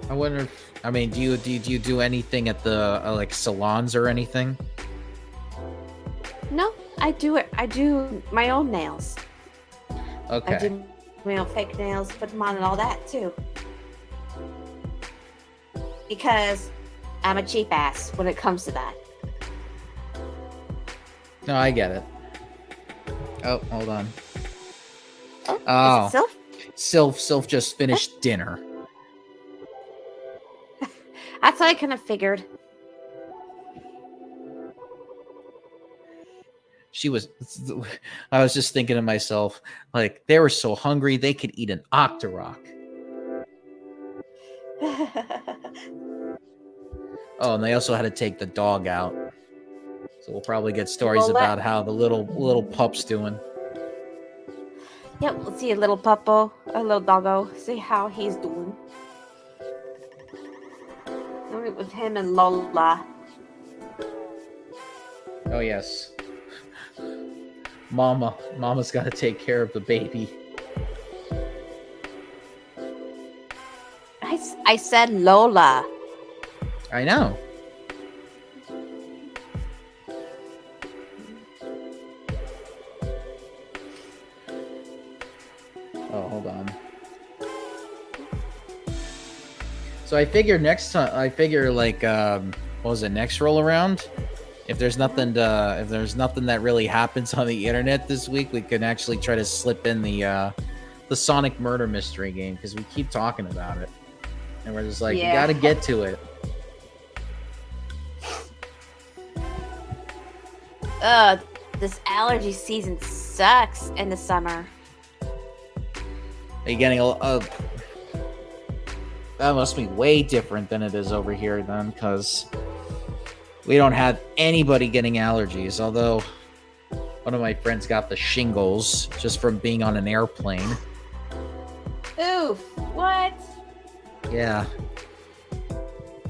I wonder if, I mean, do you do anything at the like salons or anything? No, I do it. I do my own nails. Okay. I do my own fake nails, put them on and all that too. Because I'm a cheap ass when it comes to that. No, I get it. Oh, hold on. Oh, is it Sylph? Sylph just finished dinner. That's what I kind of figured. I was just thinking to myself, like, they were so hungry they could eat an Octorok. Oh, and they also had to take the dog out. So we'll probably get stories about how the little pup's doing. Yep, we'll see a little puppo, a little doggo, see how he's doing. I'll meet with him and Lola. Oh yes. Mama's got to take care of the baby. I said Lola. I know. Oh, hold on. So I figure like what was it, next roll around? If there's nothing that really happens on the internet this week, we can actually try to slip in the Sonic murder mystery game, because we keep talking about it. And we're just like, you gotta get to it. This allergy season sucks in the summer. Are you getting that must be way different than it is over here then, because we don't have anybody getting allergies, although one of my friends got the shingles just from being on an airplane. Oof, what? Yeah.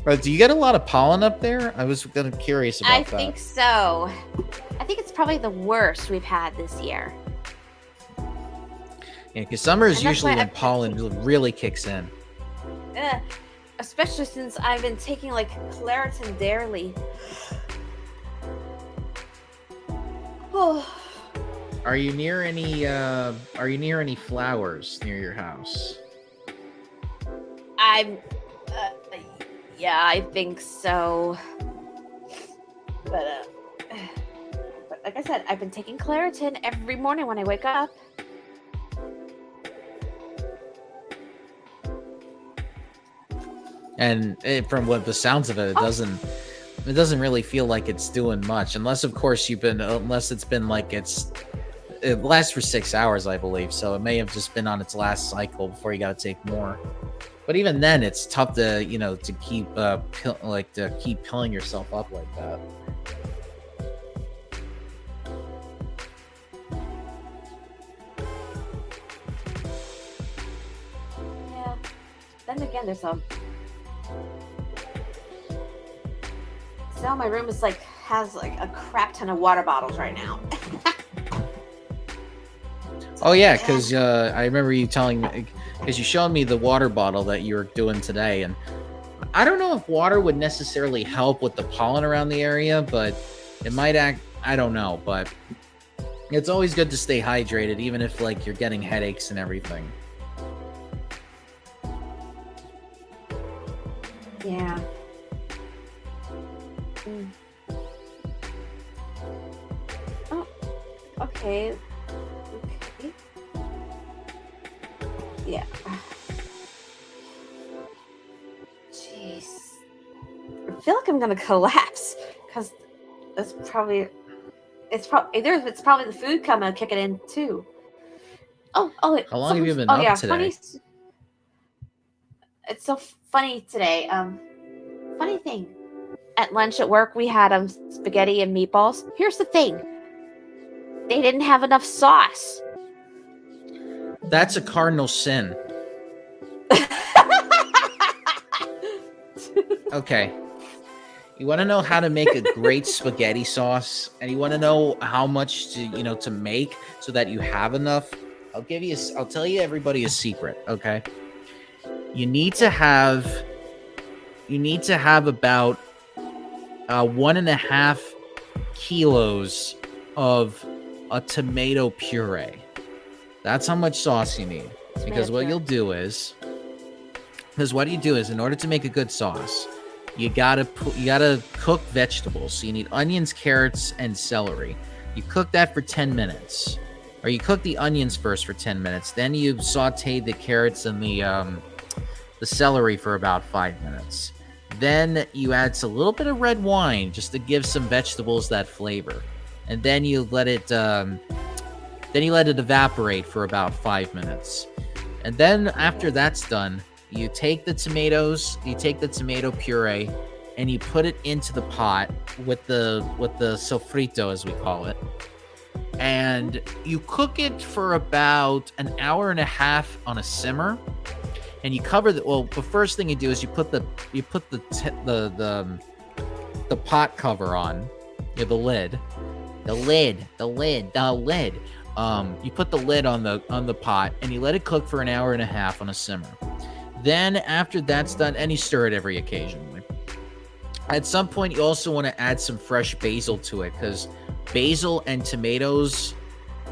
But do you get a lot of pollen up there? I was kind of curious about that. I think so. I think it's probably the worst we've had this year. Yeah, because summer is And that's why usually when pollen really kicks in. especially since I've been taking like Claritin daily. Oh. Are you near any flowers near your house? I'm yeah, I think so. But like I said, I've been taking Claritin every morning when I wake up. And from what the sounds of it, it doesn't really feel like it's doing much, unless of course unless it's been like it lasts for 6 hours, I believe. So it may have just been on its last cycle before you got to take more. But even then, it's tough to to keep keep pilling yourself up like that. Yeah. Then again, there's so my room is has a crap ton of water bottles right now. Oh yeah, because I remember you telling me, because you showed me the water bottle that you were doing today, and I don't know if water would necessarily help with the pollen around the area, but it might act. I don't know, but it's always good to stay hydrated, even if you're getting headaches and everything. Yeah. Mm. Oh, okay. Yeah. Jeez. I feel like I'm gonna collapse because it's probably the food coming kicking in too. Oh, How long have you been up today? It's so funny today. Funny thing. At lunch at work, we had spaghetti and meatballs. Here's the thing: they didn't have enough sauce. That's a cardinal sin. Okay. You want to know how to make a great spaghetti sauce, and you want to know how much to make so that you have enough? I'll tell you everybody a secret, okay? You need to have about 1.5 kilos of a tomato puree. That's how much sauce you need. Because what you do is, in order to make a good sauce, you gotta cook vegetables. So you need onions, carrots, and celery. You cook that for 10 minutes. Or you cook the onions first for 10 minutes. Then you saute the carrots and the celery for about 5 minutes. Then you add a little bit of red wine just to give some vegetables that flavor. And then you let it evaporate for about 5 minutes. And then after that's done, you take the tomato puree, and you put it into the pot with the sofrito, as we call it. And you cook it for about 1.5 hours on a simmer. And you cover the first thing you do is you put the pot cover on, the lid. You put the lid on the pot, and you let it cook for 1.5 hours on a simmer. Then after that's done, and you stir it every occasionally. At some point, you also want to add some fresh basil to it, because basil and tomatoes,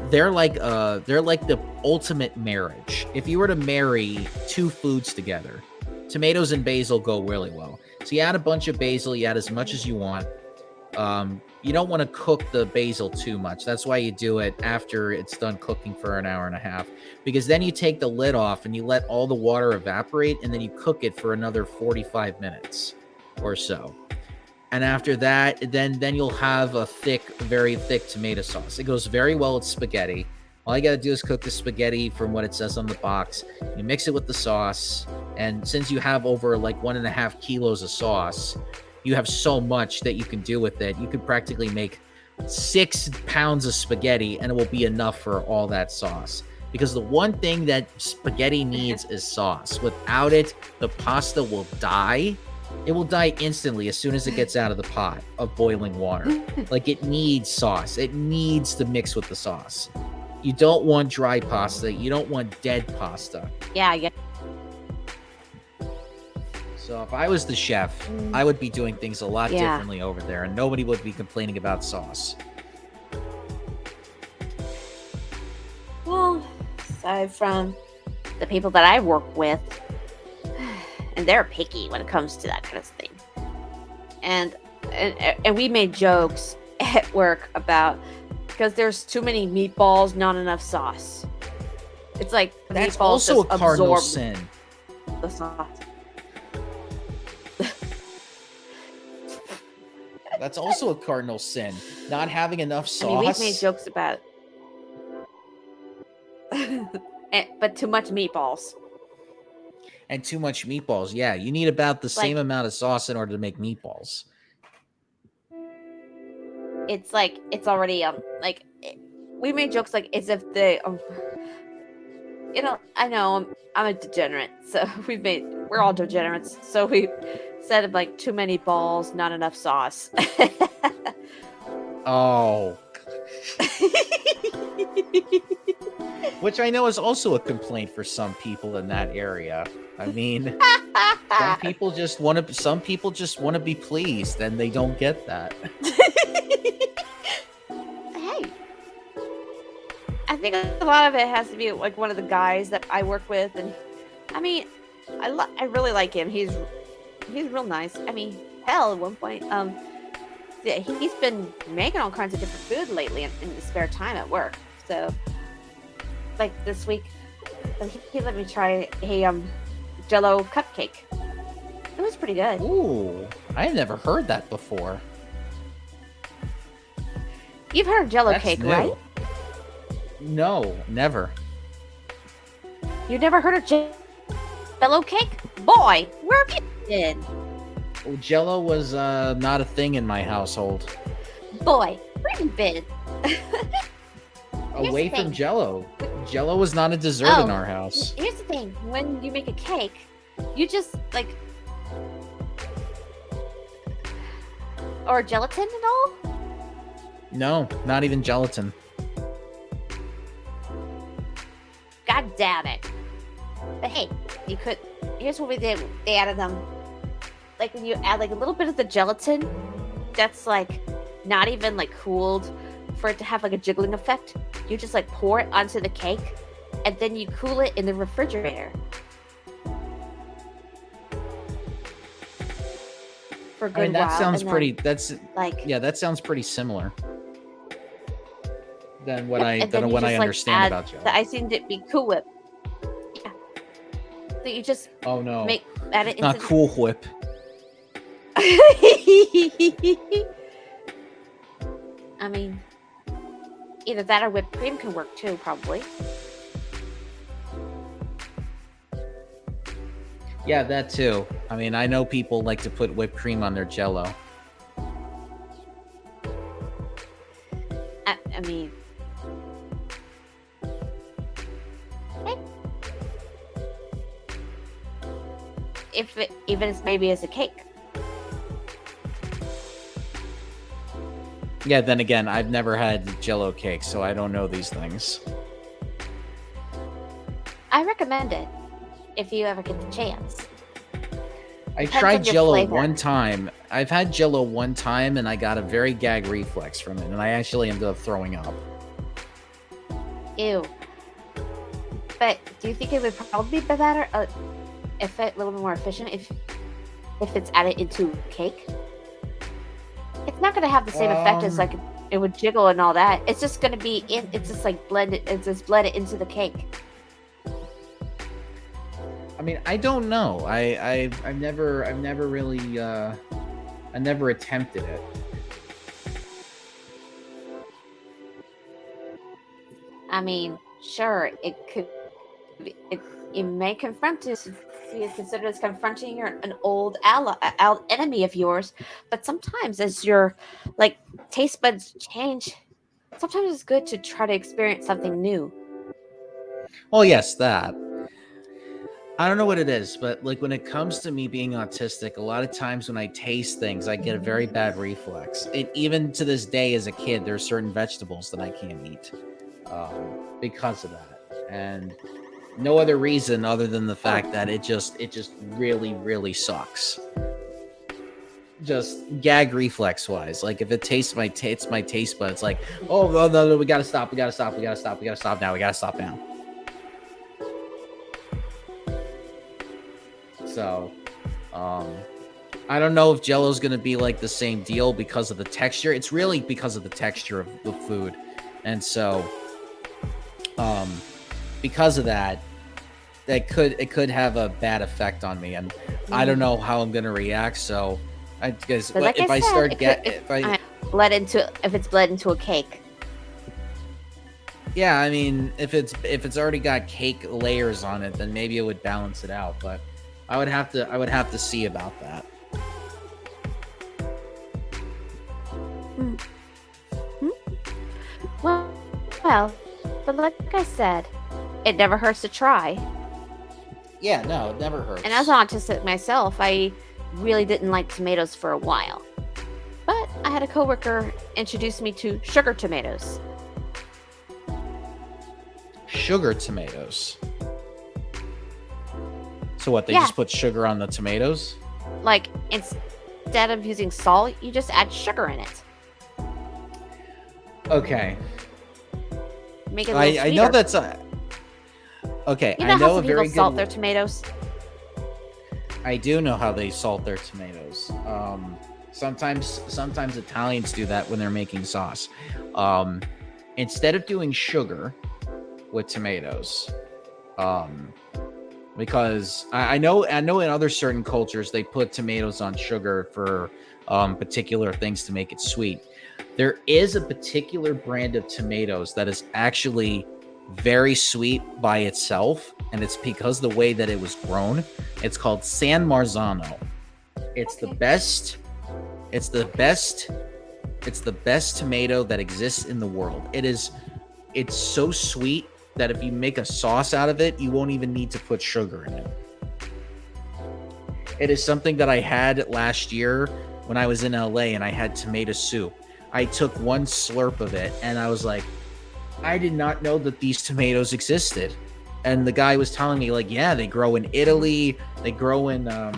they're like the ultimate marriage. If you were to marry two foods together, tomatoes and basil go really well. So you add a bunch of basil, you add as much as you want. You don't want to cook the basil too much. That's why you do it after it's done cooking for 1.5 hours, because then you take the lid off and you let all the water evaporate, and then you cook it for another 45 minutes or so. And after that, then you'll have a very thick tomato sauce. It goes very well with spaghetti. All you got to do is cook the spaghetti from what it says on the box. You mix it with the sauce. And since you have over 1.5 kilos of sauce, you have so much that you can do with it. You could practically make 6 pounds of spaghetti, and it will be enough for all that sauce. Because the one thing that spaghetti needs is sauce. Without it, the pasta will die. It will die instantly as soon as it gets out of the pot of boiling water. It needs sauce. It needs to mix with the sauce. You don't want dry pasta. You don't want dead pasta. Yeah. So if I was the chef, I would be doing things a lot Yeah. differently over there, and nobody would be complaining about sauce. Well, aside from the people that I work with, and they're picky when it comes to that kind of thing. And we made jokes at work about because there's too many meatballs, not enough sauce. It's like the That's meatballs also a just cardinal absorb sin. the sauce. That's also a cardinal sin. Not having enough sauce. I mean, we've made jokes about but too much meatballs. And too much meatballs. Yeah, you need about the same amount of sauce in order to make meatballs. It's like it's already we made jokes like as if they I know I'm a degenerate, so we're all degenerates, so we said like too many balls, not enough sauce. Oh. Which I know is also a complaint for some people in that area. I mean, some people just want to be pleased, and they don't get that. Hey, I think a lot of it has to be like one of the guys that I work with, and I mean, I really like him. He's real nice. I mean, hell, at one point, yeah, he's been making all kinds of different food lately in his spare time at work. So, like this week, he let me try a Jello cupcake. It was pretty good. Ooh, I had never heard that before. You've heard of Jello That's cake, new. right? No, never. You've never heard of Jello cake? Boy, where have you been? Oh, Jello was not a thing in my household. Boy, where have you been? Away from Jello. Jello was not a dessert in our house. Here's the thing. When you make a cake, you just or gelatin and all? No, not even gelatin. God damn it. But hey, here's what we did. They added like when you add like a little bit of the gelatin that's like not even like cooled for it to have like a jiggling effect, you just like pour it onto the cake and then you cool it in the refrigerator for a good I mean, that while. sounds and pretty. then, That's yeah, that sounds pretty similar than what I just, understand add about Jello. the icing to be Cool Whip. Yeah, so you just Oh no, add it not into Cool Whip. I mean, either that or whipped cream can work too, probably. Yeah, that too. I mean, I know people like to put whipped cream on their Jello. I mean, if it even as maybe as a cake. Yeah, then again, I've never had Jello cake, so I don't know these things. I recommend it if you ever get the chance. I Depends tried on your Jello flavor. one time. I've had Jello one time, and I got a very gag reflex from it, and I actually ended up throwing up. Ew. But do you think it would probably be better, a little bit more efficient if it's added into cake? It's not going to have the same effect as like it would jiggle and all that. It's just going to be it's just like blended. It's just blended into the cake. I mean, I don't know. I've never really I never attempted it. I mean, sure, it could. It may confront us. Is considered as confronting an old enemy of yours, but sometimes as your taste buds change, sometimes it's good to try to experience something new. Well, yes, that. I don't know what it is, but like when it comes to me being autistic, a lot of times when I taste things, I get a very bad reflex. And even to this day as a kid, there are certain vegetables that I can't eat. because of that, and no other reason other than the fact that it just really sucks. Just gag reflex wise, like if it tastes my taste buds, like, oh no, we gotta stop now, we gotta stop now. So, I don't know if Jello's gonna be like the same deal because of the texture. It's really because of the texture of the food, and so, because of that, it could have a bad effect on me, and I don't know how I'm gonna react. So, because Like if I I said, start if it's bled into a cake. yeah, I mean, if it's already got cake layers on it, then maybe it would balance it out. But I would have to see about that. Well, but like I said, it never hurts to try. Yeah, no, it never hurts. And as an autistic myself, I really didn't like tomatoes for a while. But I had a coworker introduce me to sugar tomatoes. Sugar tomatoes. So what? They Yeah. just put sugar on the tomatoes? Like, instead of using salt, you just add sugar in it. Okay. Make it a little I know sweeter. that's okay. You know I know how a some people very salt good. their tomatoes? I do know how they salt their tomatoes. Sometimes Italians do that when they're making sauce. Instead of doing sugar with tomatoes, because I know in other certain cultures they put tomatoes on sugar for particular things to make it sweet. There is a particular brand of tomatoes that is actually very sweet by itself, and it's because the way that it was grown. It's called San Marzano. It's the best. It's the best. It's the best tomato that exists in the world. It's so sweet that if you make a sauce out of it, you won't even need to put sugar in it. It is something that I had last year when I was in LA and I had tomato soup. I took one slurp of it and I was like, I did not know that these tomatoes existed. And the guy was telling me, like, yeah, they grow in Italy. They grow in, I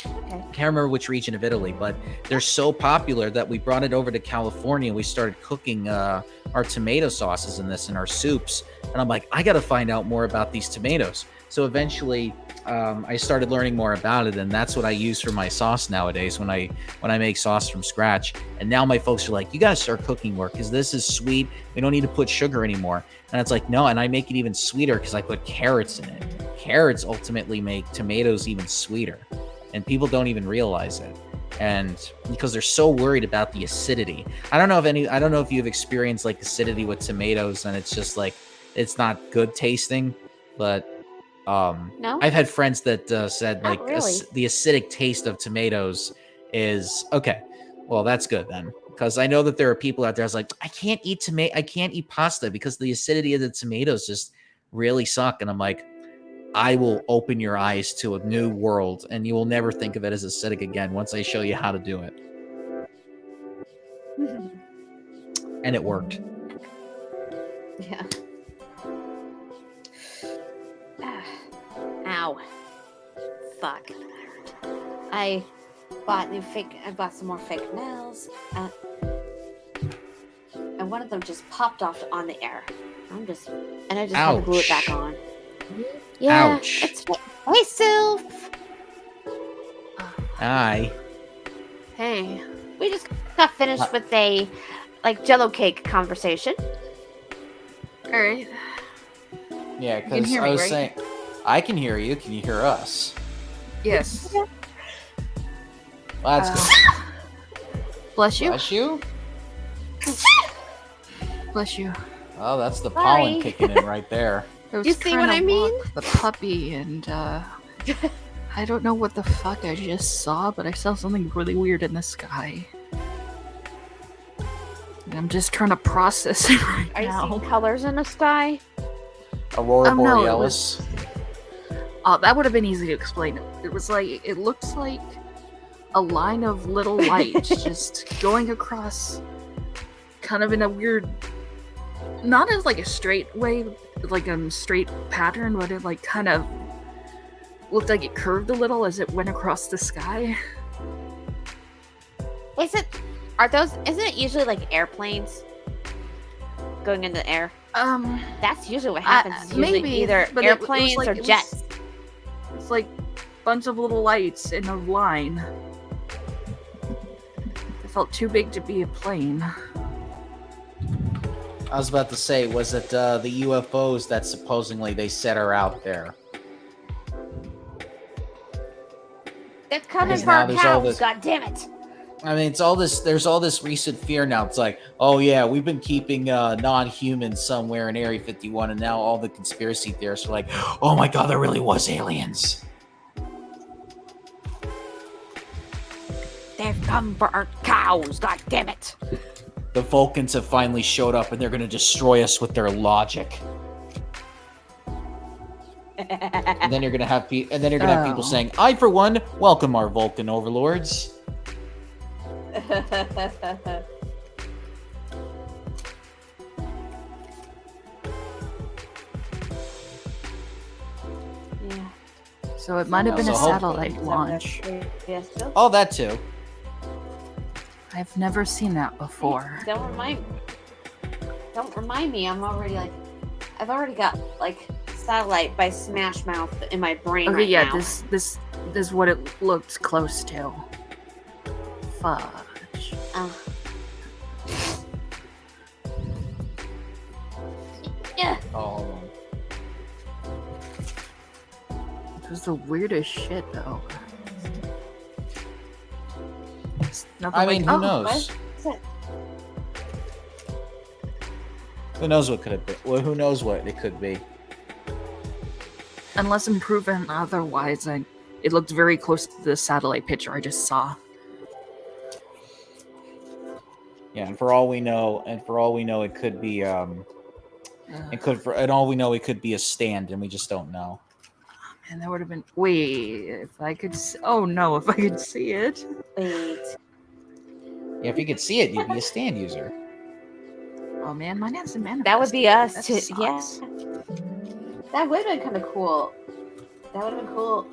can't remember which region of Italy, but they're so popular that we brought it over to California. We started cooking our tomato sauces in our soups. And I'm like, I got to find out more about these tomatoes. So eventually I started learning more about it. And that's what I use for my sauce nowadays when I make sauce from scratch. And now my folks are like, you got to start cooking more because this is sweet. We don't need to put sugar anymore. And it's like, no, and I make it even sweeter because I put carrots in it. Carrots ultimately make tomatoes even sweeter. And people don't even realize it. And because they're so worried about the acidity. I don't know if you've experienced like acidity with tomatoes and it's just like, it's not good tasting, but No? I've had friends that said Not like really. the acidic taste of tomatoes is okay. Well, that's good then, because I know that there are people out there that's like, I can't eat pasta because the acidity of the tomatoes just really suck. And I'm like, I will open your eyes to a new world, and you will never think of it as acidic again once I show you how to do it. And it worked. Yeah. Ow. Fuck. I bought some more fake nails. And one of them just popped off on the air. I just had to glue it back on. Yeah. Ouch. Hey, Sylph. Aye. Hey. We just got finished with a Jello cake conversation. All right. Yeah, You can because hear I me, was right? saying, I can hear you. Can you hear us? Yes. Well, that's good. Bless you. Bless you. Bless you. Oh, that's the Sorry. pollen kicking in right there. I was You see what trying to I mean? walk the puppy, and I don't know what the fuck I just saw, but I saw something really weird in the sky. And I'm just trying to process it right Are you now. seeing colors in the sky? Aurora No, it Borealis. Oh, that would have been easy to explain. It was like, it looks like a line of little lights just going across, kind of in a weird not as like a straight way, like a straight pattern, but it like kind of looked like it curved a little as it went across the sky. Isn't it usually like airplanes going in the air? That's usually what happens. It's usually maybe either but airplanes it was like, or jets. It's like a bunch of little lights in a line. It felt too big to be a plane. I was about to say, was it the UFOs that supposedly they said are out there? They're coming Because for now our there's all cows, this- god damn it! I mean, it's all this. There's all this recent fear now. It's like, oh yeah, we've been keeping non-humans somewhere in Area 51, and now all the conspiracy theorists are like, oh my god, there really was aliens. They've come for our cows, god damn it! The Vulcans have finally showed up, and they're going to destroy us with their logic. And then you're going to have people saying, "I, for one, welcome our Vulcan overlords." Yeah. So it might have been So a hopefully- satellite launch. Oh, that too. I've never seen that before. Don't remind me. I've already got like Satellite by Smash Mouth in my brain Okay, right yeah, now. this is what it looked close to. Fudge. Yeah. Oh. It was the weirdest shit, though. It's nothing I like- mean, who knows? What? Who knows what could have been? Well, who knows what it could be? Unless I'm proven otherwise, it looked very close to the satellite picture I just saw. Yeah, and for all we know, it could be and all we know, it could be a stand, and we just don't know. And that would have been. Wait, if I could. Oh no, if I could see it. Wait. Yeah, if you could see it, you'd be a stand user. Oh man, mine has a manifest. That would be us That too. Yeah. sucks. That would have been kind of cool. That would have been cool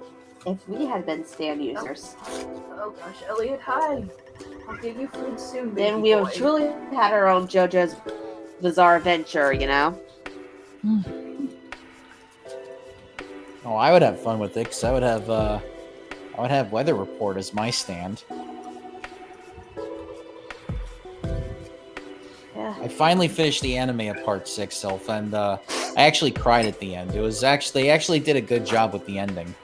if we had been stand users. Oh gosh, Elliot, hi. I'll give you food soon. Then we would truly had our own JoJo's Bizarre Adventure, you know? Oh, I would have fun with it, because I would have Weather Report as my stand. Yeah. I finally finished the anime of Part 6, Elf, and I actually cried at the end. They actually did a good job with the ending.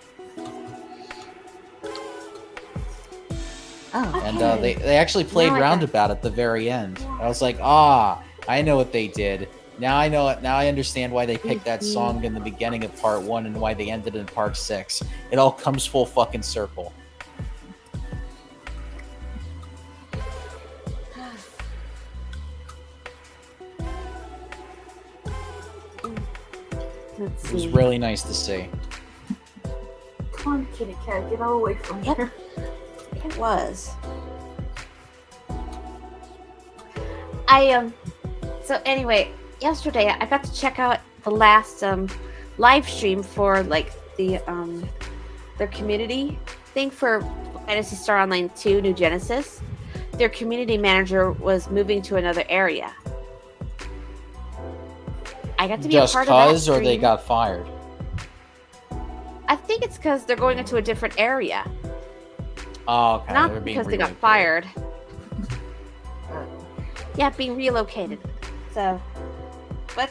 Oh. And Okay. they actually played Now I roundabout at the very end. I was like, I know what they did. Now I know it. Now I understand why they picked that song in the beginning of Part 1 and why they ended in Part 6. It all comes full fucking circle. Let's It was see. really nice to see. Come on, kitty cat, get all away from Yep. here. It was. So anyway, yesterday I got to check out the last live stream for like the their community thing for Fantasy Star Online 2 New Genesis. Their community manager was moving to another area. I got to be Just a part of that cause, or they stream. got fired? I think it's because they're going into a different area, Oh, okay. not They're being because they got relocated. fired. Yeah, being relocated. So, but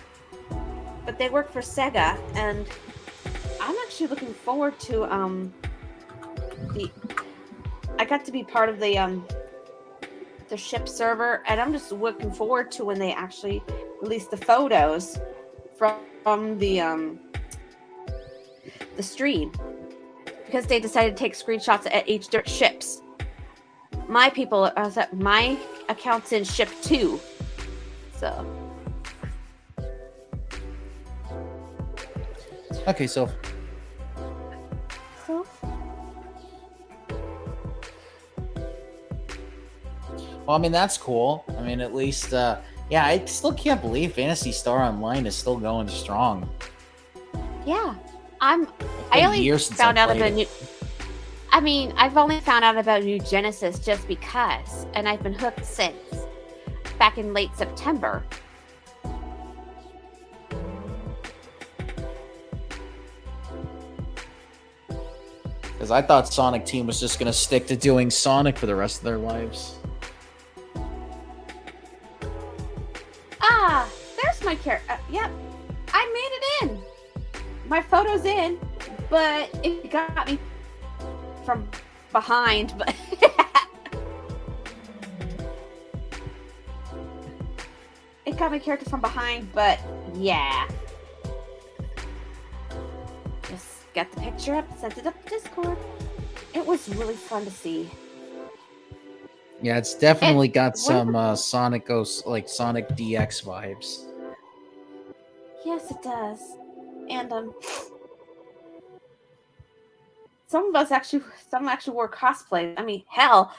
they work for Sega, and I'm actually looking forward to I got to be part of the ship server, and I'm just looking forward to when they actually release the photos from the stream, because they decided to take screenshots at each ships. My people, my account's in ship 2, so. Okay, so well, I mean, that's cool. I mean, at least Yeah, I still can't believe Phantasy Star Online is still going strong. Yeah, It's I been only years since found I out played about it. new. I mean, I've only found out about New Genesis just because, and I've been hooked since back in late September. Because I thought Sonic Team was just going to stick to doing Sonic for the rest of their lives. Ah, there's my character. Yep, I made it in. My photo's in, but it got me from behind. But it got my character from behind. But yeah, just got the picture up, sent it up to Discord. It was really fun to see. Yeah, it's definitely And got one of some Sonic Sonic DX vibes. Yes, it does. And some actually wore cosplay. I mean, hell,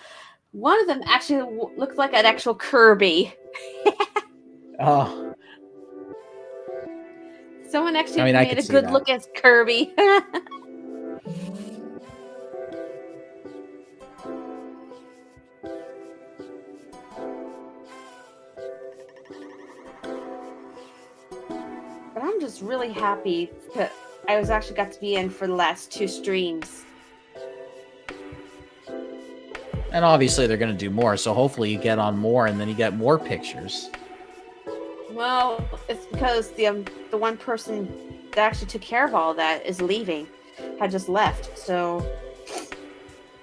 one of them actually looked like an actual Kirby. Oh, Someone actually I mean, I made could a see good that. look as Kirby. But I'm just really happy that I was actually got to be in for the last 2 streams. And obviously they're going to do more, so hopefully you get on more and then you get more pictures. Well, it's because the one person that actually took care of all that is leaving, had just left, so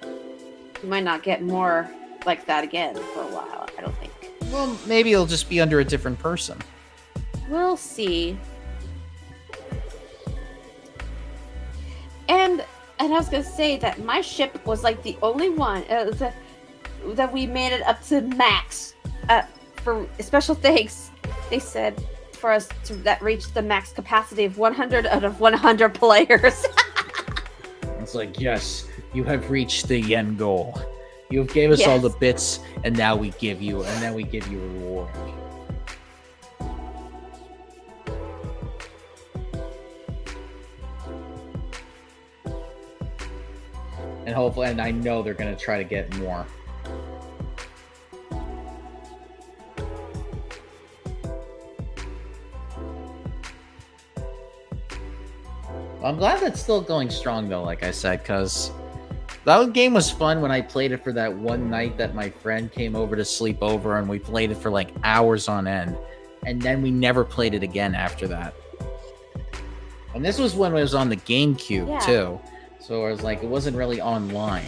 you might not get more like that again for a while. I don't think. Well, maybe it'll just be under a different person. We'll see. And I was gonna say that my ship was like the only one that we made it up to max. For special thanks, they said for us to that reached the max capacity of 100 out of 100 players. It's like, yes, you have reached the end goal. You have gave us all the Yes. bits, and now we give you a reward. And hopefully, and I know they're gonna try to get more. I'm glad that's still going strong, though, like I said, because that game was fun when I played it for that one night that my friend came over to sleep over, and we played it for like hours on end. And then we never played it again after that. And this was when it was on the GameCube, Yeah. too. So it was like, it wasn't really online.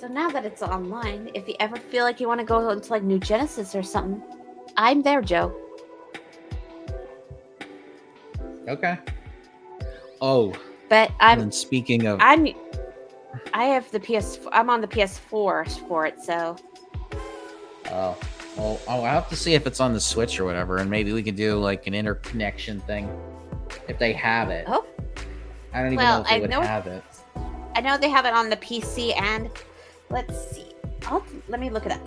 So now that it's online, if you ever feel like you want to go into like New Genesis or something, I'm there, Joe. Okay. Oh, But and speaking of... I have the I'm on the PS4 for it, so Oh, well, I'll have to see if it's on the Switch or whatever, and maybe we can do like an interconnection thing if they have it. oh, I don't even well, know if they I would know- have it. I know they have it on the PC and let's see. Let me look it up.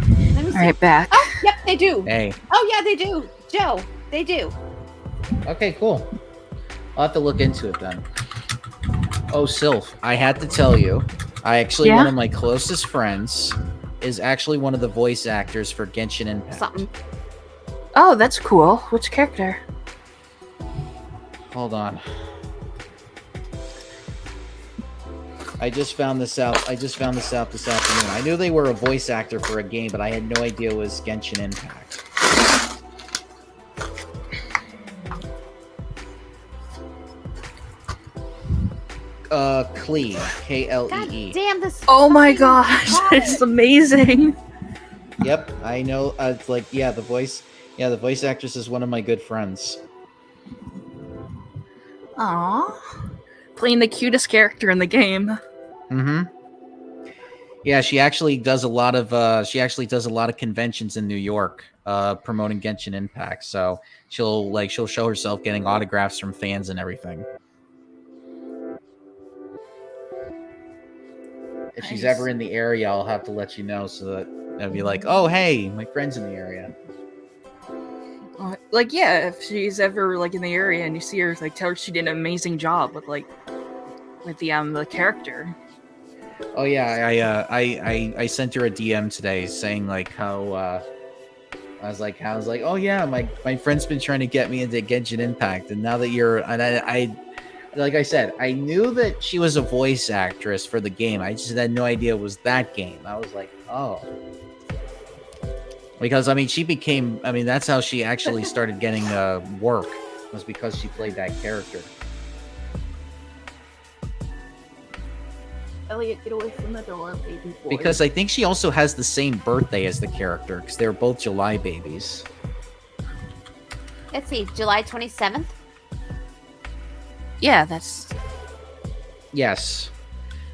Let me see. All right, back. Oh, yep, they do. Hey, Oh, yeah, they do. Joe, they do. okay, cool. I'll have to look into it then. Oh, Sylph, I had to tell you, Yeah? one of my closest friends is actually one of the voice actors for Genshin Impact. Something. Oh, that's cool. Which character? Hold on. I just found this out this afternoon. I knew they were a voice actor for a game, but I had no idea it was Genshin Impact. Klee. God Klee. damn this. Oh my fucking gosh, God. it's amazing. Yep, I know. It's like, yeah, the voice actress is one of my good friends. Aw. Playing the cutest character in the game. Mm-hmm. Yeah, she actually does a lot of conventions in New York. promoting Genshin Impact. So she'll show herself getting autographs from fans and everything. If she's ever in the area, I'll have to let you know so that I'll be like, oh hey, my friend's in the area. Like, yeah, if she's ever like in the area and you see her, like, tell her she did an amazing job with the character. Oh yeah, I sent her a DM today saying like how I was like, oh yeah, my friend's been trying to get me into Genshin Impact, and now that I like I said, I knew that she was a voice actress for the game. I just had no idea it was that game. I was like, oh. Because, I mean, that's how she actually started getting work, was because she played that character. Elliot, get away from the door, baby boy. Because I think she also has the same birthday as the character, because they're both July babies. Let's see, July 27th? Yeah, that's... Yes.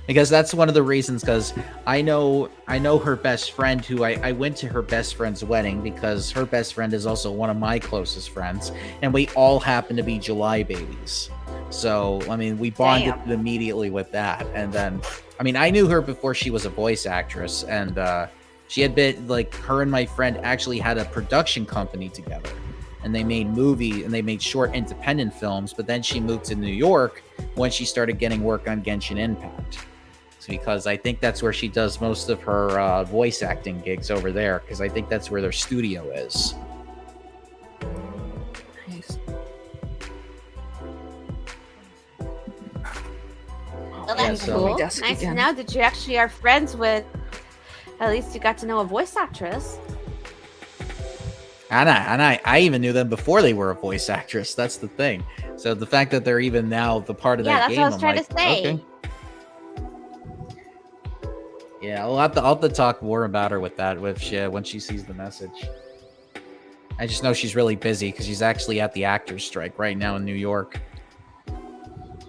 Because that's one of the reasons, because I know her best friend, who I went to her best friend's wedding, because her best friend is also one of my closest friends, and we all happen to be July babies. So, I mean, we bonded immediately with that. And then, I mean, I knew her before she was a voice actress, and she had been, like, her and my friend actually had a production company together. And they made short independent films, but then she moved to New York when she started getting work on Genshin Impact. Because I think that's where she does most of her voice acting gigs over there, because I think that's where their studio is. Nice. Well, that's cool. Nice to know that you actually are friends with, at least you got to know a voice actress. And I even knew them before they were a voice actress. That's the thing. So the fact that they're even now the part of that game, that's what I was trying to say. Okay. Yeah, I'll have to talk more about her with that when she sees the message. I just know she's really busy because she's actually at the actors' strike right now in New York.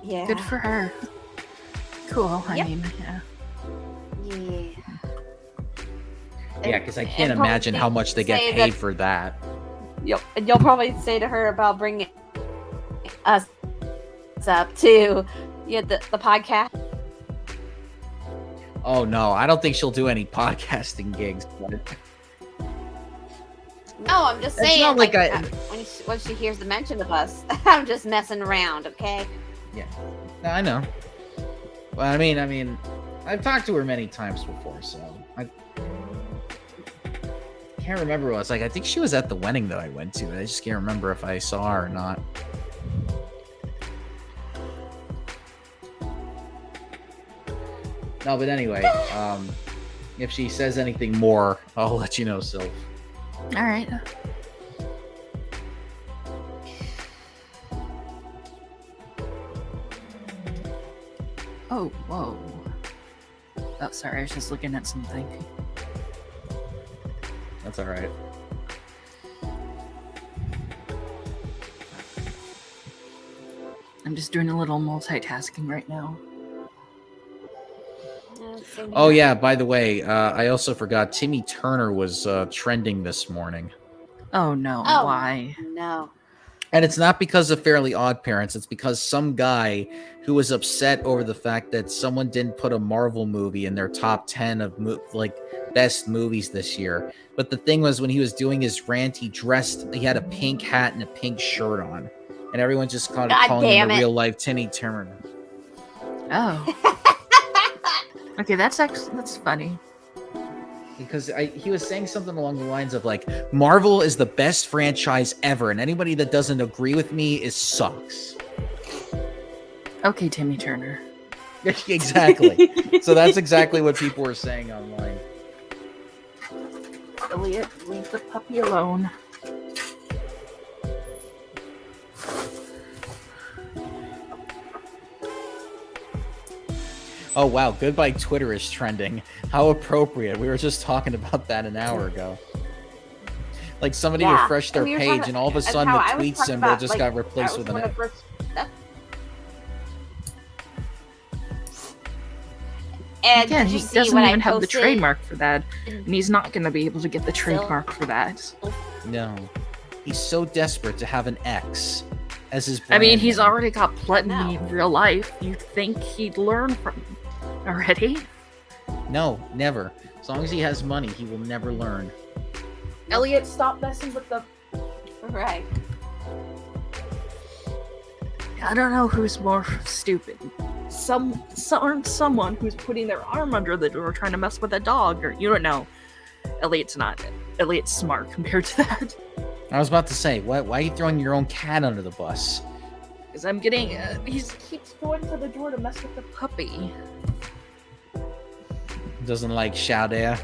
Yeah. Good for her. Cool. I mean, yeah. Yeah. Yeah, because I can't imagine how much they get paid for that. Yep, and you'll probably say to her about bringing us up to the podcast. Oh no, I don't think she'll do any podcasting gigs. No, I'm just saying. Not like when she hears the mention of us, I'm just messing around, okay? Yeah, no, I know. Well, I mean, I've talked to her many times before, so I can't remember what it was. Like, I think she was at the wedding that I went to. I just can't remember if I saw her or not. No, but anyway, if she says anything more, I'll let you know, Sylph. All right. Oh, whoa. Oh, sorry, I was just looking at something. That's all right. I'm just doing a little multitasking right now. Oh yeah, by the way, I also forgot Timmy Turner was trending this morning. Oh no, why? No. And it's not because of Fairly Odd Parents, it's because some guy who was upset over the fact that someone didn't put a Marvel movie in their top 10 of best movies this year. But the thing was, when he was doing his rant, he had a pink hat and a pink shirt on. And everyone just kind of calling him a real life Timmy Turner. Oh. Okay, that's funny. Because he was saying something along the lines of like, Marvel is the best franchise ever, and anybody that doesn't agree with me sucks. Okay, Timmy Turner. Exactly. So that's exactly what people were saying online. Elliot, leave the puppy alone. Oh wow, Goodbye Twitter is trending. How appropriate. We were just talking about that an hour ago. Like somebody refreshed their page and all of a sudden the tweet symbol just got replaced with an F. And again, he doesn't even have the trademark for that. And he's not going to be able to get the trademark for that. No. He's so desperate to have an X as his I mean, brand he's name. already got plenty No. in real life. You'd think he'd learn from already. No, never. As long as he has money, he will never learn. Elliot, stop messing with the... Right. I don't know who's more stupid. Someone who's putting their arm under the door trying to mess with a dog, or you don't know. Elliot's not. Elliot's smart compared to that. I was about to say, why are you throwing your own cat under the bus? Because I'm getting... he keeps going to the door to mess with the puppy. Doesn't like Chowder.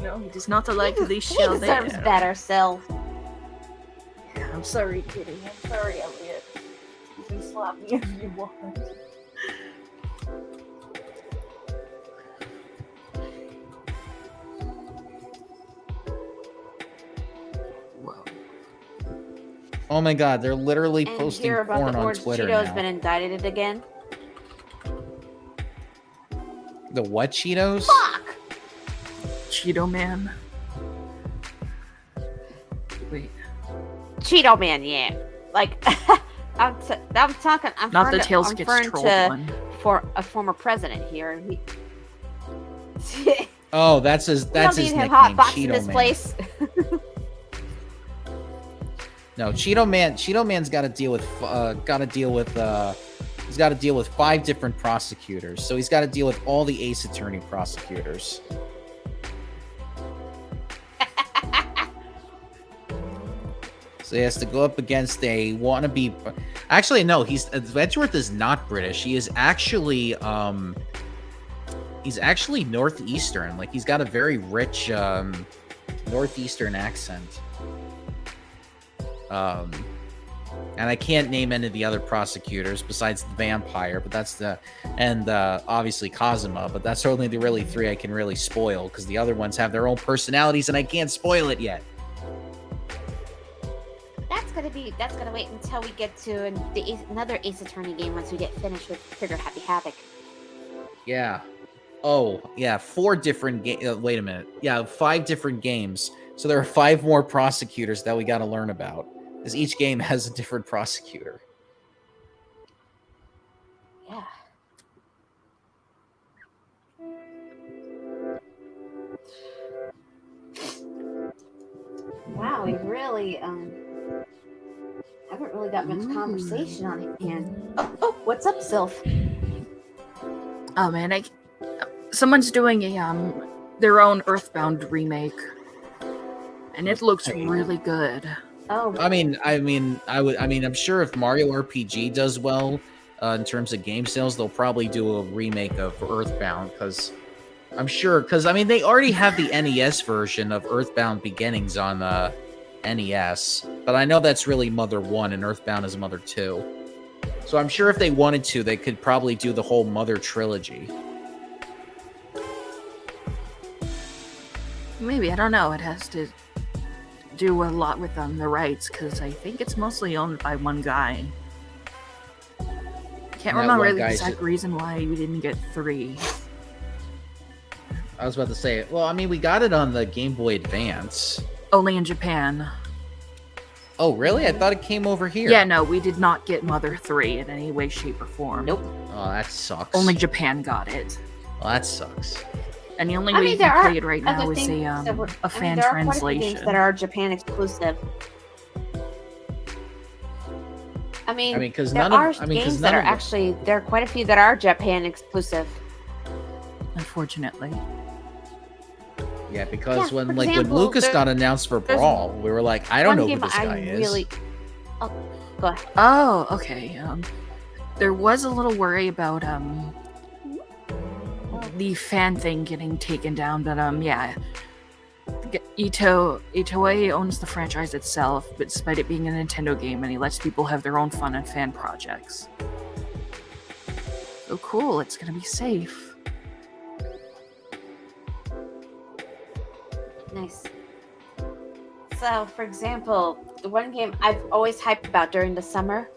No, he does not like these He shells. deserves better, Sylph. I'm sorry, Kitty. I'm sorry, Elliot. You can slap me if you want. Whoa. Oh my god, they're literally And posting hear about porn the on orange Twitter Cheeto's now. been indicted again. The what Cheetos? Fuck! Cheeto Man. Wait. Cheeto Man, yeah. Like, I'm talking. I'm Not the referring to- Tails I'm gets referring trolled to one. for a former president here. And he, Oh, that's his we that's don't his need him nickname, hotboxing Cheeto this Man. place. No, Cheeto Man's got to deal with he's got to deal with 5 different prosecutors. So he's got to deal with all the Ace Attorney prosecutors. So he has to go up against a wannabe. Actually, no, Edgeworth is not British. He is actually he's actually northeastern. Like he's got a very rich northeastern accent. And I can't name any of the other prosecutors besides the vampire, but that's obviously Kazuma, but that's only the really 3 I can really spoil because the other ones have their own personalities and I can't spoil it yet. That's gonna wait until we get to another Ace Attorney game once we get finished with Trigger Happy Havoc. Yeah. Oh, yeah, 4 different wait a minute. Yeah, 5 different games. So there are 5 more prosecutors that we got to learn about. Because each game has a different prosecutor. Yeah. Wow, we really haven't really got much conversation on hand. Oh, what's up, Sylph? Oh man, someone's doing a their own Earthbound remake, and it looks really good. Oh, I'm sure if Mario RPG does well in terms of game sales, they'll probably do a remake of Earthbound because they already have the NES version of Earthbound Beginnings on NES, but I know that's really Mother 1 and Earthbound is Mother 2. So I'm sure if they wanted to, they could probably do the whole Mother trilogy. Maybe, I don't know. It has to do a lot with the rights because I think it's mostly owned by one guy. Can't remember the exact reason why we didn't get 3. I was about to say, well, I mean, we got it on the Game Boy Advance. Only in Japan. Oh, really? I thought it came over here. Yeah, no, we did not get Mother 3 in any way, shape, or form. Nope. Oh, that sucks. Only Japan got it. Well, that sucks. And the only way you can play it right now is a fan there are translation. quite a few games that are Japan exclusive. Because there are games that are actually there are quite a few that are Japan exclusive. Unfortunately. Yeah, because Yeah, when for example, Lucas got announced for Brawl, we were like, I don't know who this guy is. Oh, go ahead. Oh, okay. There was a little worry about the fan thing getting taken down, but yeah. Itoei owns the franchise itself, but despite it being a Nintendo game, and he lets people have their own fun and fan projects. So cool, it's gonna be safe. Nice. So, for example, the one game I've always hyped about during the summer.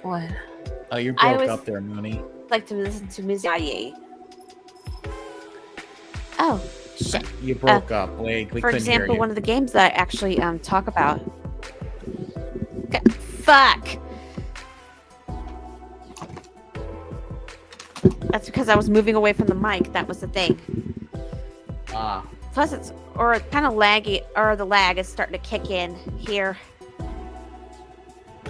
What? Oh, you broke up there, Mooney. Like to listen to music. Oh, You broke up. We For couldn't hear example, you. one of the games that I actually talk about. Fuck. That's because I was moving away from the mic. That was the thing. Ah, Plus, it's kind of laggy, or the lag is starting to kick in here.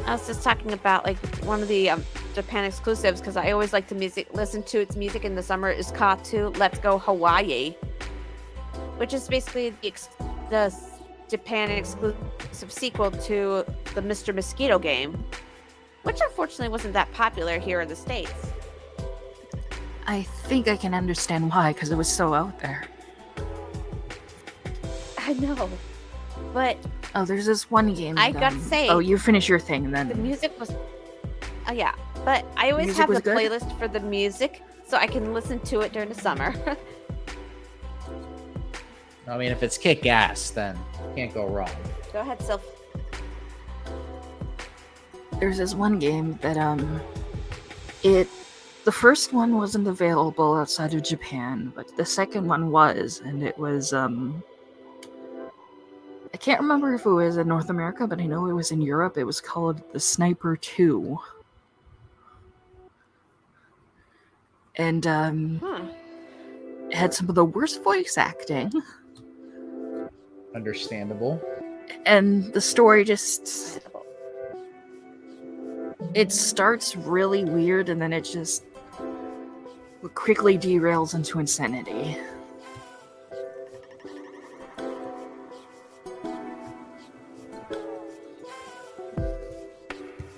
I was just talking about like one of the Japan exclusives because I always like to listen to its music in the summer is Katu Let's Go Hawaii, which is basically the Japan exclusive sequel to the Mr. Mosquito game, which unfortunately wasn't that popular here in the States. I think I can understand why, because it was so out there. I know, but Oh, there's this one game. I got to say, oh, you finish your thing, and the then music was. Oh yeah, but I always Music have the was good? playlist for the music, so I can listen to it during the summer. I mean, if it's kick ass, then can't go wrong. Go ahead, Sylph. there's this one game that the first one wasn't available outside of Japan, but the second one was, and it was I can't remember if it was in North America, but I know it was in Europe. It was called The Sniper 2. And it had some of the worst voice acting. Understandable. And the story just... It starts really weird, and then it just quickly derails into insanity.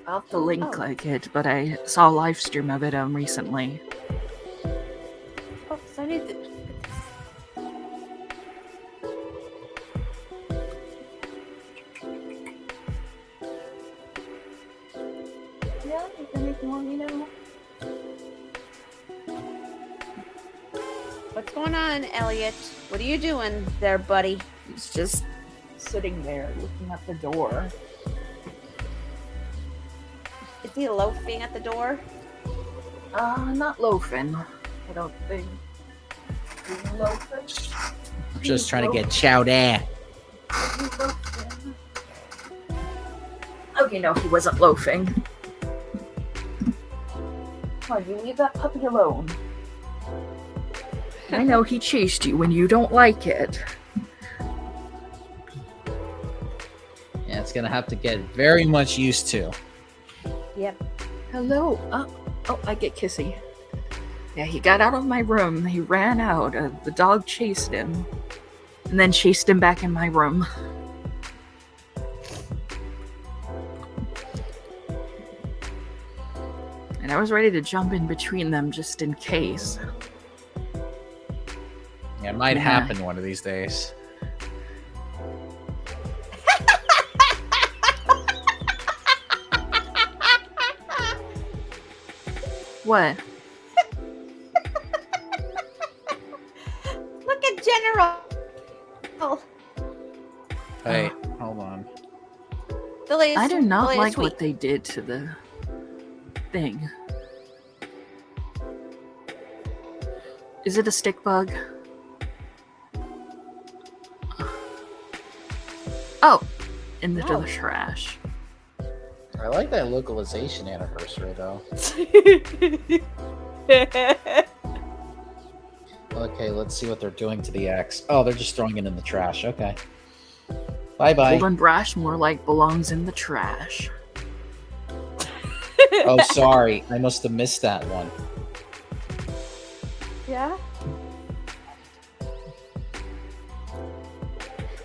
I'll have to link like it, but I saw a live stream of it recently. Oh, so I need to. Yeah, you can make more, you know. What's going on, Elliot? What are you doing there, buddy? He's just sitting there looking at the door. Is he loafing at the door? Not loafing. I don't think. Loafing? Just trying to get chowed at. Okay, no, he wasn't loafing. Come on, you leave that puppy alone. I know he chased you when you don't like it. Yeah, it's gonna have to get very much used to. Yep. Hello. Oh, I get kissy. Yeah, he got out of my room. He ran out. The dog chased him. And then chased him back in my room. And I was ready to jump in between them just in case. Yeah, it might Yeah. happen one of these days. What? Look at General. Oh, Hey, hold on. the latest. I do the not latest like tweet. what they did to the thing. Is it a stick bug? Oh, in the Oh. trash. I like that localization anniversary, though. Okay, let's see what they're doing to the X. Oh, they're just throwing it in the trash. Okay. Bye-bye. Golden brush more like belongs in the trash. Oh, sorry. I must have missed that one. Yeah.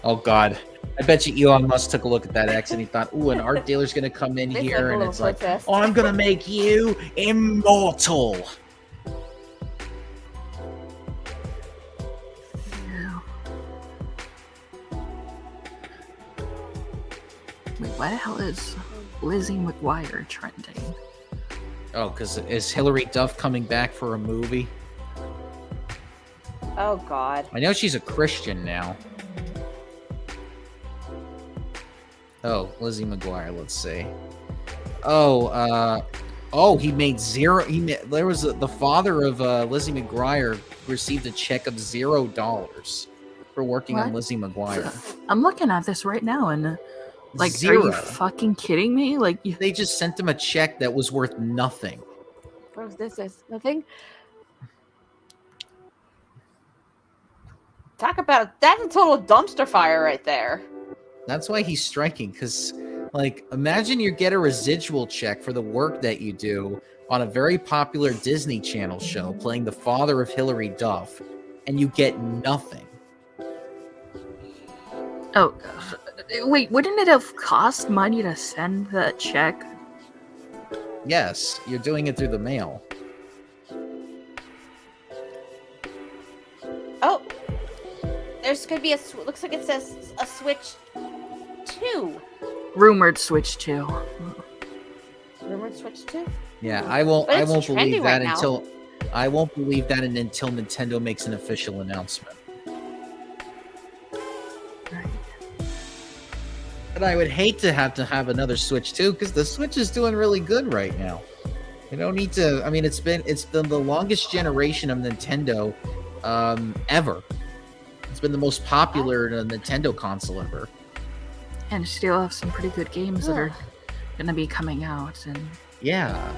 Oh, God. I bet you Elon Musk took a look at that X and he thought, ooh, an art dealer's going to come in It's here like a and little it's like, protest. oh, I'm going to make you immortal. Wait, why the hell is Lizzie McGuire trending? Oh, because is Hillary Duff coming back for a movie? Oh God. I know she's a Christian now. Oh, Lizzie McGuire, let's see. Oh, he made zero. There was the father of Lizzie McGuire received a check of $0. for working on What? Lizzie McGuire. I'm looking at this right now, and like, Zero. are you fucking kidding me? Like, They just sent him a check that was worth nothing. What was this? Nothing? Talk about that's a total dumpster fire right there. That's why he's striking, because, like, imagine you get a residual check for the work that you do on a very popular Disney Channel show playing the father of Hilary Duff, and you get nothing. oh, wait, wouldn't it have cost money to send that check? Yes, you're doing it through the mail. Oh, there's could be looks like it says a Switch 2. Rumored Switch 2. Rumored Switch 2? Yeah, I won't But it's believe trendy that right now. until Nintendo makes an official announcement. Right. But I would hate to have another Switch too, because the Switch is doing really good right now. You don't need to. I mean, it's been the longest generation of Nintendo ever. It's been the most popular Nintendo console ever. And still have some pretty good games that are gonna be coming out. And Yeah.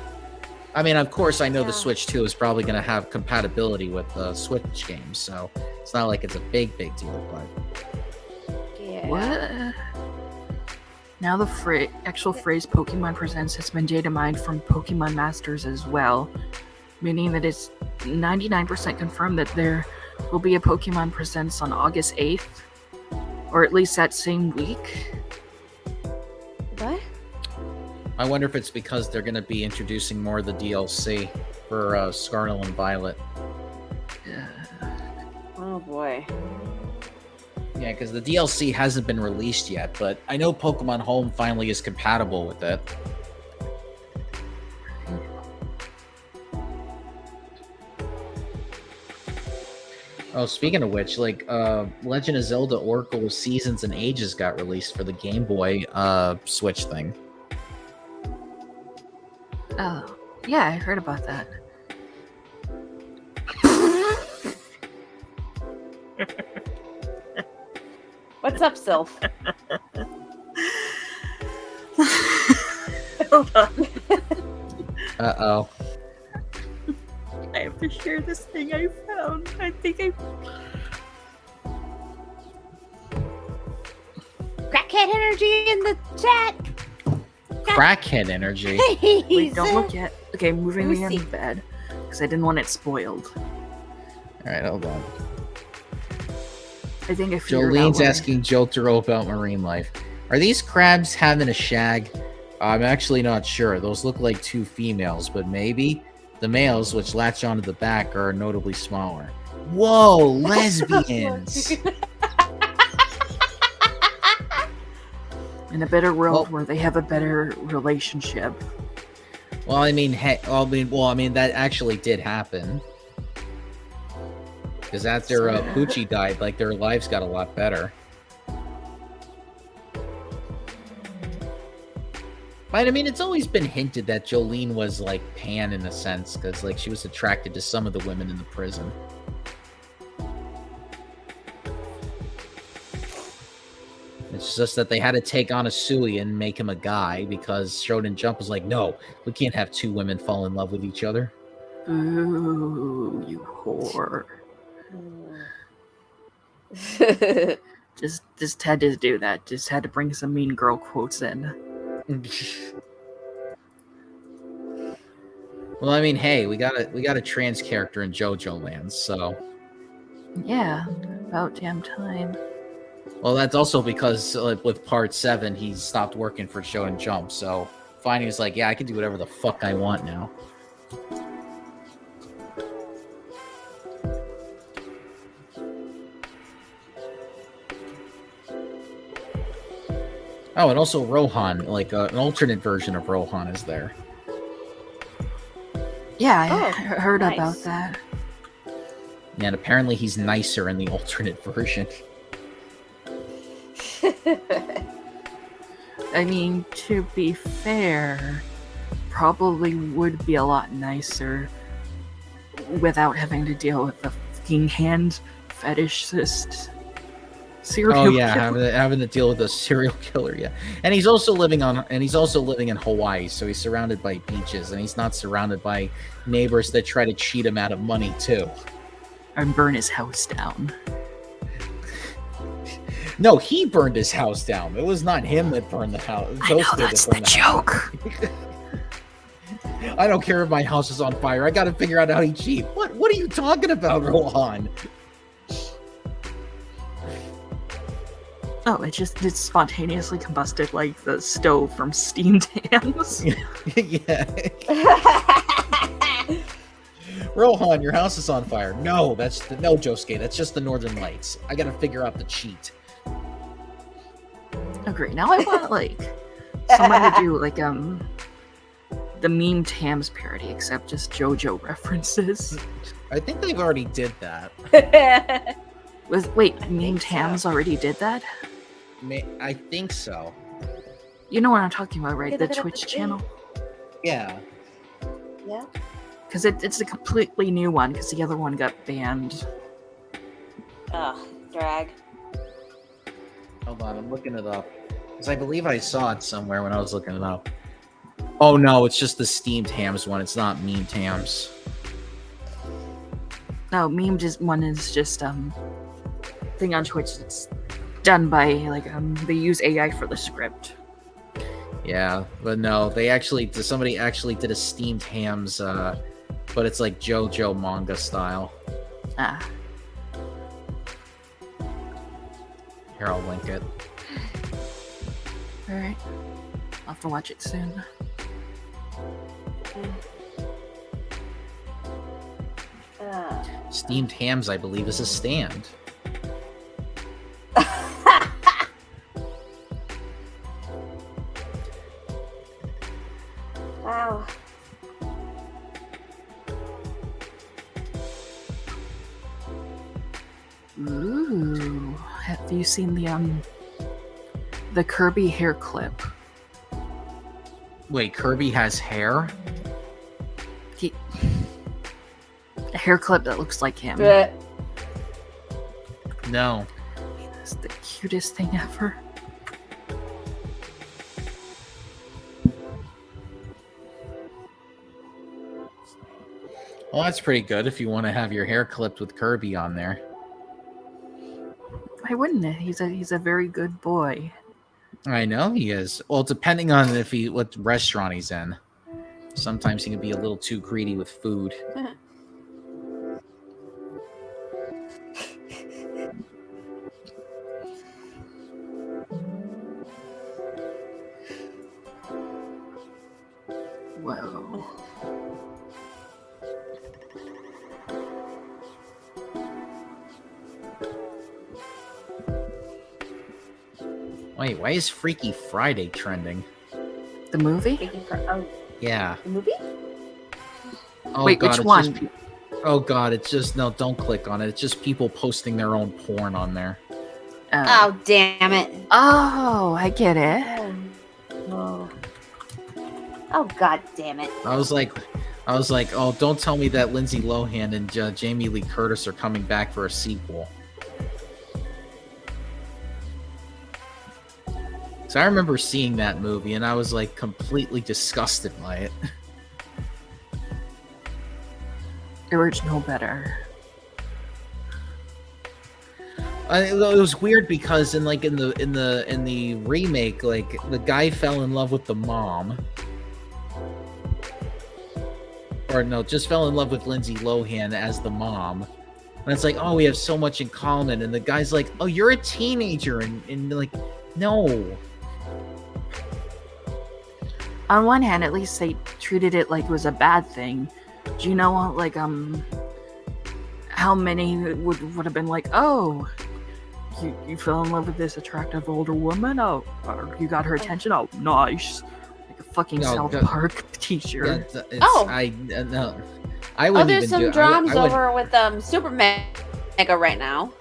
I mean, of course, I know the Yeah. Switch 2 is probably going to have compatibility with Switch games, so it's not like it's a big deal, but Yeah. what? Now the actual phrase Pokemon Presents has been data mined from Pokemon Masters as well, meaning that it's 99% confirmed that there will be a Pokemon Presents on August 8th, or at least that same week. What? I wonder if it's because they're going to be introducing more of the DLC for Scarlet and Violet. Oh boy. Yeah, because the DLC hasn't been released yet, but I know Pokemon Home finally is compatible with it. Oh, speaking of which, like, Legend of Zelda Oracle of Seasons and Ages got released for the Game Boy Switch thing. Oh, yeah, I heard about that. What's up, Sylph? Hold on. Uh-oh. I have to share this thing I found. I think I... Crackhead energy in the chat. Crackhead energy. Wait, don't look yet. Okay, moving Let me me in see. bed. Because I didn't want it spoiled. Alright, hold on. I think I figured out Jolene's why. asking Jotaro about marine life. Are these crabs having a shag? I'm actually not sure. Those look like two females, but maybe. The males, which latch onto the back, are notably smaller. Whoa, lesbians! In a better world Well- where they have a better relationship. Well, I mean, that actually did happen. Because after Poochie died, like, their lives got a lot better. But I mean, it's always been hinted that Jolene was like pan in a sense, because like she was attracted to some of the women in the prison. It's just that they had to take on Asui and make him a guy because Shonen Jump was like, no, we can't have two women fall in love with each other. Ooh, you whore. Just had to do that. Just had to bring some mean girl quotes in. Well, I mean, hey, we got a trans character in JoJo Land, so. Yeah, about damn time. Well, that's also because with Part 7, he stopped working for Shonen Jump, so finally he's like, yeah, I can do whatever the fuck I want now. Oh, and also Rohan, like an alternate version of Rohan is there. Yeah, I Oh, heard nice. about that. And apparently he's nicer in the alternate version. I mean, to be fair, probably would be a lot nicer without having to deal with the fucking hand fetishist. Serial Oh yeah, killer. having to deal with a serial killer. Yeah, and he's also living in Hawaii, so he's surrounded by beaches, and he's not surrounded by neighbors that try to cheat him out of money too. And burn his house down. No, he burned his house down. It was not him that burned the house. I know, that's the joke. I don't care if my house is on fire. I got to figure out how he cheat. What are you talking about, Rohan? Oh, it spontaneously combusted like the stove from steamed hams. Yeah. Rohan, your house is on fire. No, no, Josuke. That's just the Northern Lights. I got to figure out the cheat. Oh, great. Now I want like someone to do like the meme Tams parody, except just JoJo references. I think they've already did that. Meme Tams already did that? I think so. You know what I'm talking about, right? The Twitch channel. Yeah. Yeah. Because it's a completely new one, because the other one got banned. Ugh, drag. Hold on, I'm looking it up. Because I believe I saw it somewhere when I was looking it up. Oh no, it's just the steamed hams one. It's not meme hams. No, one is just thing on Twitch that's done by they use AI for the script. Yeah, but no, somebody actually did a steamed hams, but it's like JoJo manga style. Ah. Here, I'll link it. Alright. I'll have to watch it soon. Steamed hams, I believe, is a stand. Wow. Ooh. Have you seen the Kirby hair clip? Wait, Kirby has hair? A hair clip that looks like him. No. It's the cutest thing ever. Well, that's pretty good if you want to have your hair clipped with Kirby on there. Why wouldn't it? He's a very good boy. I know he is. Well, depending on what restaurant he's in. Sometimes he can be a little too greedy with food. Whoa. Wait, why is Freaky Friday trending? The movie? Yeah. The movie? Oh, wait, God, which one? It's just, no, don't click on it. It's just people posting their own porn on there. Oh, damn it. Oh, I get it. Oh, God damn it. I was like, oh, don't tell me that Lindsay Lohan and Jamie Lee Curtis are coming back for a sequel. So I remember seeing that movie, and I was like completely disgusted by it. Original better. It was weird because in the remake, like the guy fell in love with the mom, or no, just fell in love with Lindsay Lohan as the mom. And it's like, oh, we have so much in common. And the guy's like, oh, you're a teenager, and like, no. On one hand, at least they treated it like it was a bad thing. Do you know, like, how many would have been like, oh, you fell in love with this attractive older woman? Oh, or you got her attention? Oh, nice. Like a fucking South Park teacher. No. I wouldn't there's even some drums over with Super Mega right now.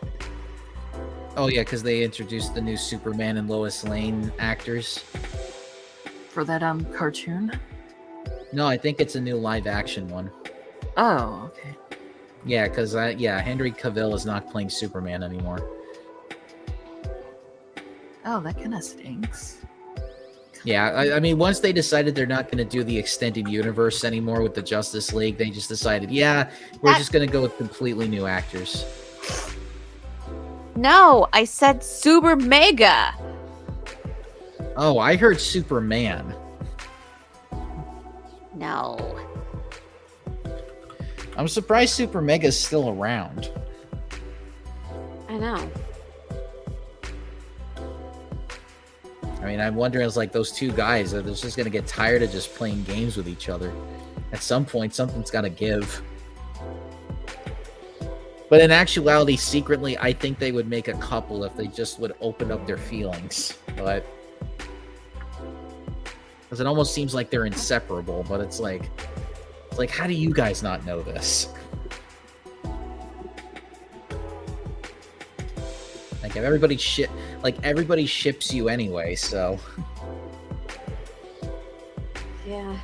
Oh, yeah, because they introduced the new Superman and Lois Lane actors. For that cartoon? No, I think it's a new live action one. Oh, okay. Yeah, because Henry Cavill is not playing Superman anymore. Oh, that kind of stinks. Yeah, I mean, once they decided they're not going to do the extended universe anymore with the Justice League, they just decided, yeah, we're just going to go with completely new actors. No, I said Super Mega. Oh, I heard Superman. No. I'm surprised Super Mega's still around. I know. I mean, I'm wondering, it's like those two guys are just going to get tired of just playing games with each other. At some point, something's got to give. But in actuality, secretly, I think they would make a couple if they just would open up their feelings. But because it almost seems like they're inseparable, but it's like, how do you guys not know this? Like, if everybody ships you anyway, so. Yeah.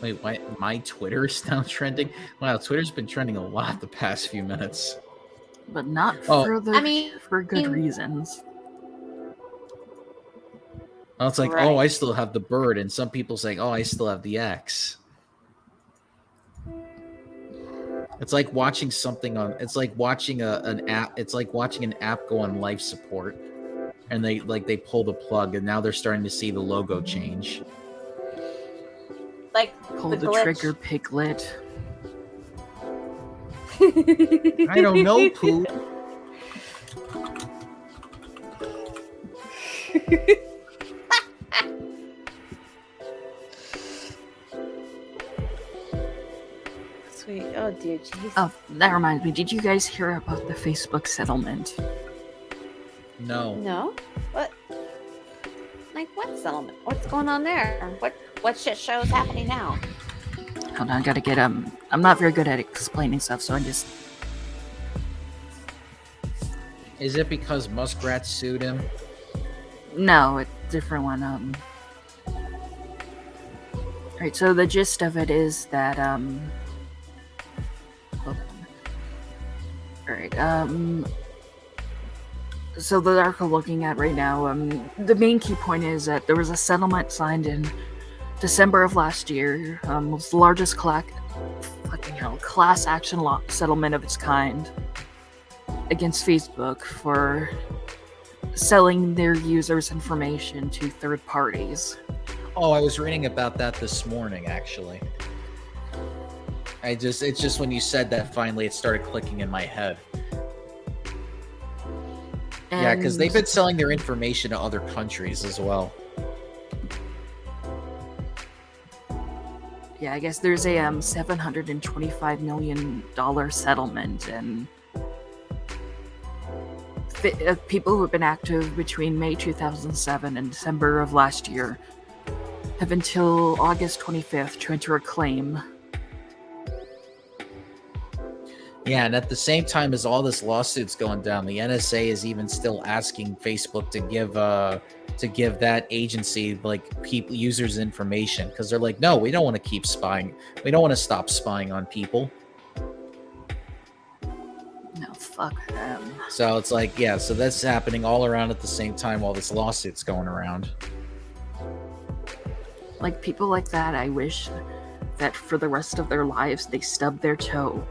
Wait, why my Twitter is now trending? Wow, Twitter's been trending a lot the past few minutes. But not for for good I mean- reasons. Oh, it's like, Right. oh, I still have the bird, and some people saying, oh, I still have the X. It's like watching something on. It's like watching an app. It's like watching an app go on life support, and they pull the plug, and now they're starting to see the logo change. Like Pull the the glitch. trigger, Piglet. I don't know, Pooh. Sweet. Oh dear, jeez. Oh, that reminds me. Did you guys hear about the Facebook settlement? No. No? What? Like what settlement? What's going on there? What shit show is happening now? Hold on, I gotta get I'm not very good at explaining stuff, so I just. Is it because Muskrat sued him? No, a different one. Alright, so the gist of it is that, hold on. Alright, so the article looking at right now, the main key point is that there was a settlement signed in December of last year. It was the largest class action settlement of its kind against Facebook for selling their users' information to third parties. Oh, I was reading about that this morning, actually. It's just when you said that, finally it started clicking in my head. Yeah, because they've been selling their information to other countries as well. Yeah, I guess there's a $725 million settlement, and people who have been active between May 2007 and December of last year have until August 25th to enter a claim. Yeah, and at the same time as all this lawsuit's going down, the NSA is even still asking Facebook to give that agency users information, because they're like, no, we don't want to keep spying. We don't want to stop spying on people. No, fuck them. So it's like, yeah, so that's happening all around at the same time while this lawsuit's going around. Like, people like that, I wish that for the rest of their lives they stub their toe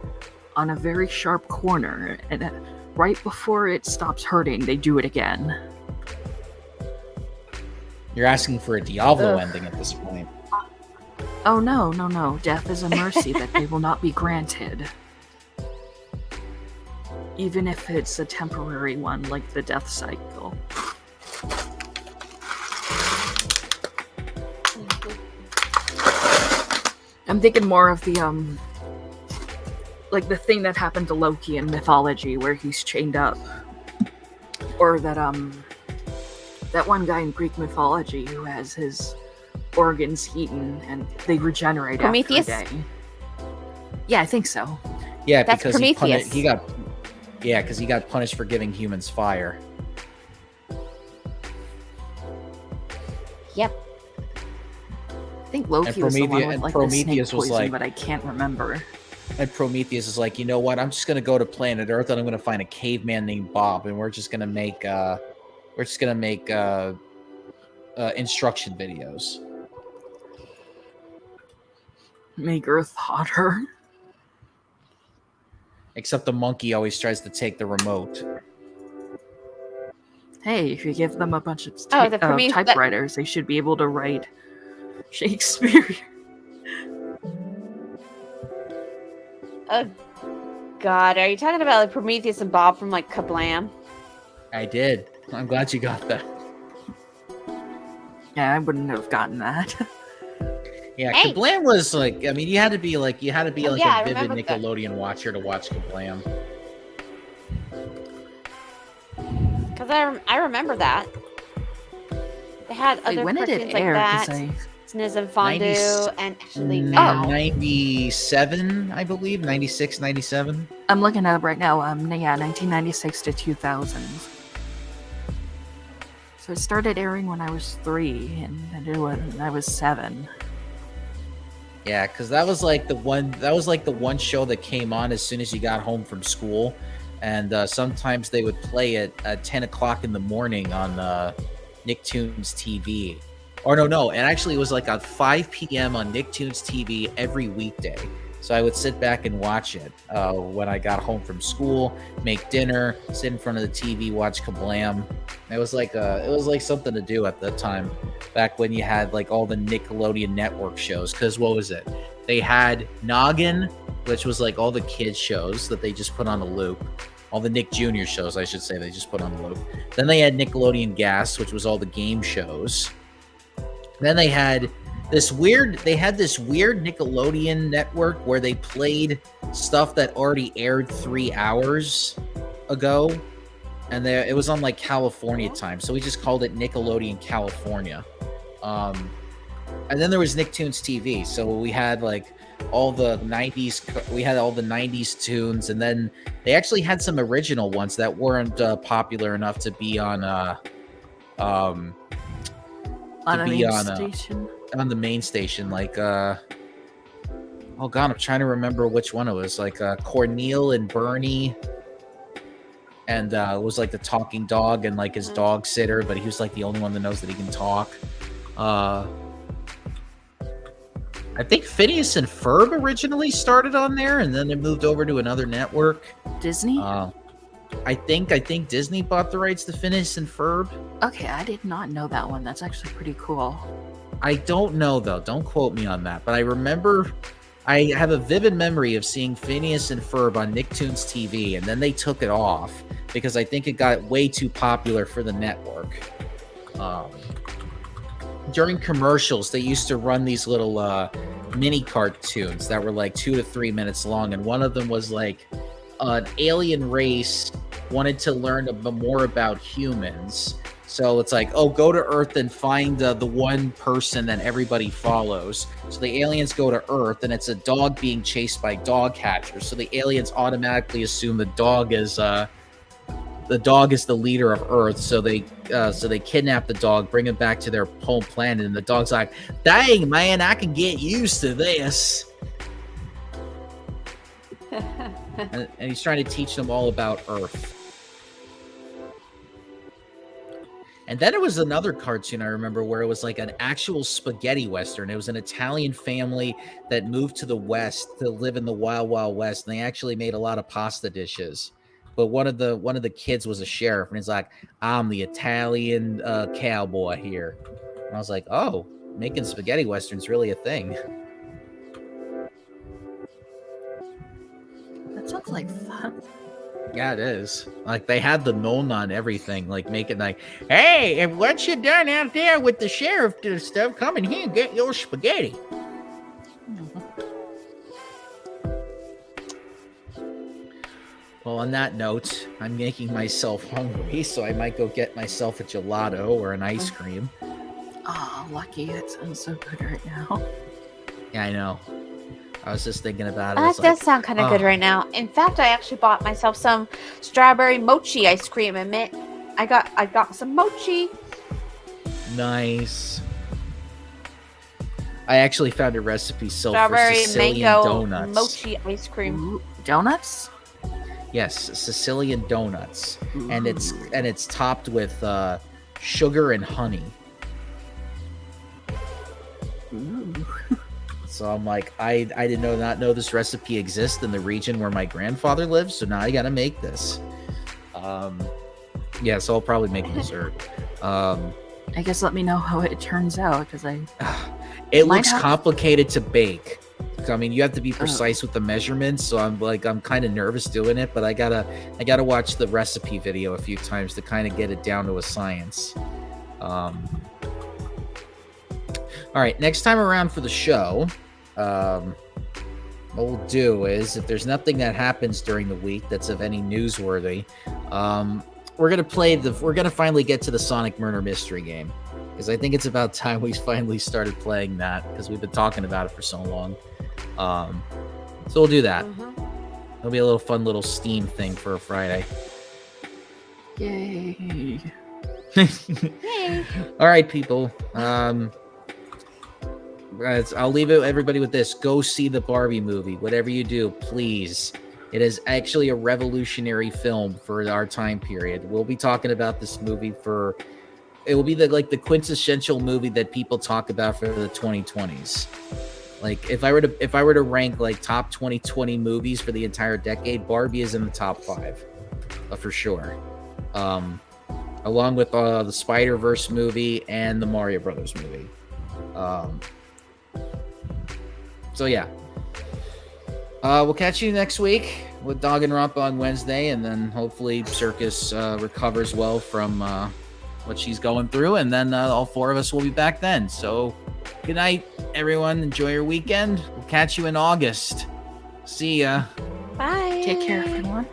on a very sharp corner, and right before it stops hurting, they do it again. You're asking for a Diablo ending at this point. Oh no. Death is a mercy that they will not be granted. Even if it's a temporary one, like the death cycle. I'm thinking more of the like the thing that happened to Loki in mythology, where he's chained up, or that that one guy in Greek mythology who has his organs eaten and they regenerate Prometheus? after a day. Yeah, I think so. Yeah, That's because Prometheus. he got punished for giving humans fire. Yep. I think Loki was the one with like the snake Prometheus was poison, like, but I can't remember. and Prometheus is like, you know what? I'm just gonna go to planet Earth and I'm gonna find a caveman named Bob, and we're just gonna make instruction videos. Make Earth hotter. Except the monkey always tries to take the remote. Hey, if you give them a bunch of Prometheus- typewriters, they should be able to write Shakespeare. Oh, God. Are you talking about like Prometheus and Bob from like Kablam? I did. I'm glad you got that. Yeah, I wouldn't have gotten that. Yeah, Hey. Kablam was like, I mean, you had to be like yeah, a I vivid remember that. Nickelodeon watcher to watch Kablam. Because I remember that. They had Wait, other when did cartoons it like air? that. 'Cause Sniz and Fondue, 90s and actually Oh. now. 97, I believe. 96, 97. I'm looking it up right now. Yeah, 1996 to 2000. So it started airing when I was 3, and ended when I was 7. Yeah, because that was like the one show that came on as soon as you got home from school, and sometimes they would play it at 10 o'clock in the morning on Nicktoons TV. Or no, and actually it was like at 5 p.m. on Nicktoons TV every weekday. So I would sit back and watch it when I got home from school, make dinner, sit in front of the TV, watch Kablam. It was like something to do at the time, back when you had like all the Nickelodeon network shows. Because what was it? They had Noggin, which was like all the kids shows that they just put on a loop. All the Nick Jr. shows, I should say, they just put on a loop. Then they had Nickelodeon Gas, which was all the game shows. Then they had this weird Nickelodeon network where they played stuff that already aired 3 hours ago, and it was on like California time, so we just called it Nickelodeon California. And then there was Nicktoons TV, so we had like all the 90s tunes, and then they actually had some original ones that weren't popular enough to be on Station. on the main station, like oh god, I'm trying to remember which one it was. Like Cornel and Bernie, and it was like the talking dog and like his dog sitter, but he was like the only one that knows that he can talk. I think Phineas and Ferb originally started on there, and then it moved over to another network. Disney? I think Disney bought the rights to Phineas and Ferb. Okay, I did not know that one. That's actually pretty cool. I don't know though. Don't quote me on that. But I remember, I have a vivid memory of seeing Phineas and Ferb on Nicktoons TV, and then they took it off because I think it got way too popular for the network. During commercials, they used to run these little mini cartoons that were like 2 to 3 minutes long, and one of them was like an alien race wanted to learn more about humans. So it's like, oh, go to Earth and find the one person that everybody follows. So the aliens go to Earth, and it's a dog being chased by dog catchers. So the aliens automatically assume the dog is the leader of Earth. So they kidnap the dog, bring him back to their home planet, and the dog's like, "Dang man, I can get used to this." and he's trying to teach them all about Earth. And then it was another cartoon I remember where it was like an actual spaghetti western. It was an Italian family that moved to the West to live in the Wild Wild West, and they actually made a lot of pasta dishes. But one of the kids was a sheriff, and he's like, "I'm the Italian cowboy here." And I was like, "Oh, making spaghetti westerns really a thing." That sounds like fun. Yeah, it is. Like, they had the Nona on everything, like making like, "Hey, and once you're done out there with the sheriff stuff, come in here and get your spaghetti." Well, on that note, I'm making myself hungry, so I might go get myself a gelato or an ice cream. Oh, lucky. That sounds so good right now. Yeah, I know. I was just thinking about it. That It's does like, sound kind of good right now. In fact, I actually bought myself some strawberry mochi ice cream. I got some mochi. nice. I actually found a recipe sold for Strawberry, Sicilian mango, donuts. mochi ice cream. Ooh, donuts? Yes, Sicilian donuts, and Ooh. it's topped with sugar and honey. Ooh. So I'm like, I did not know this recipe exists in the region where my grandfather lives. So now I gotta make this. Yeah, so I'll probably make a dessert. I guess let me know how it turns out, because It Might looks have- complicated to bake. I mean, you have to be precise with the measurements. So I'm kind of nervous doing it, but I gotta watch the recipe video a few times to kind of get it down to a science. All right, next time around for the show, what we'll do is, if there's nothing that happens during the week that's of any newsworthy, we're gonna finally get to the Sonic Murder Mystery game, because I think it's about time we finally started playing that, because we've been talking about it for so long. So we'll do that. It'll be a little fun little Steam thing for a Friday. yay. Yay. All right, people. I'll leave everybody with this. Go see the Barbie movie. Whatever you do, please. It is actually a revolutionary film for our time period. We'll be talking about this movie it will be the quintessential movie that people talk about for the 2020s. Like, if I were to rank like top 2020 movies for the entire decade, Barbie is in the top 5, for sure. Along with the Spider-Verse movie and the Mario Brothers movie. So yeah. We'll catch you next week with Danganronpa on Wednesday, and then hopefully Circus recovers well from what she's going through, and then all 4 of us will be back then. So good night, everyone. Enjoy your weekend. We'll catch you in August. See ya. Bye. Take care, everyone.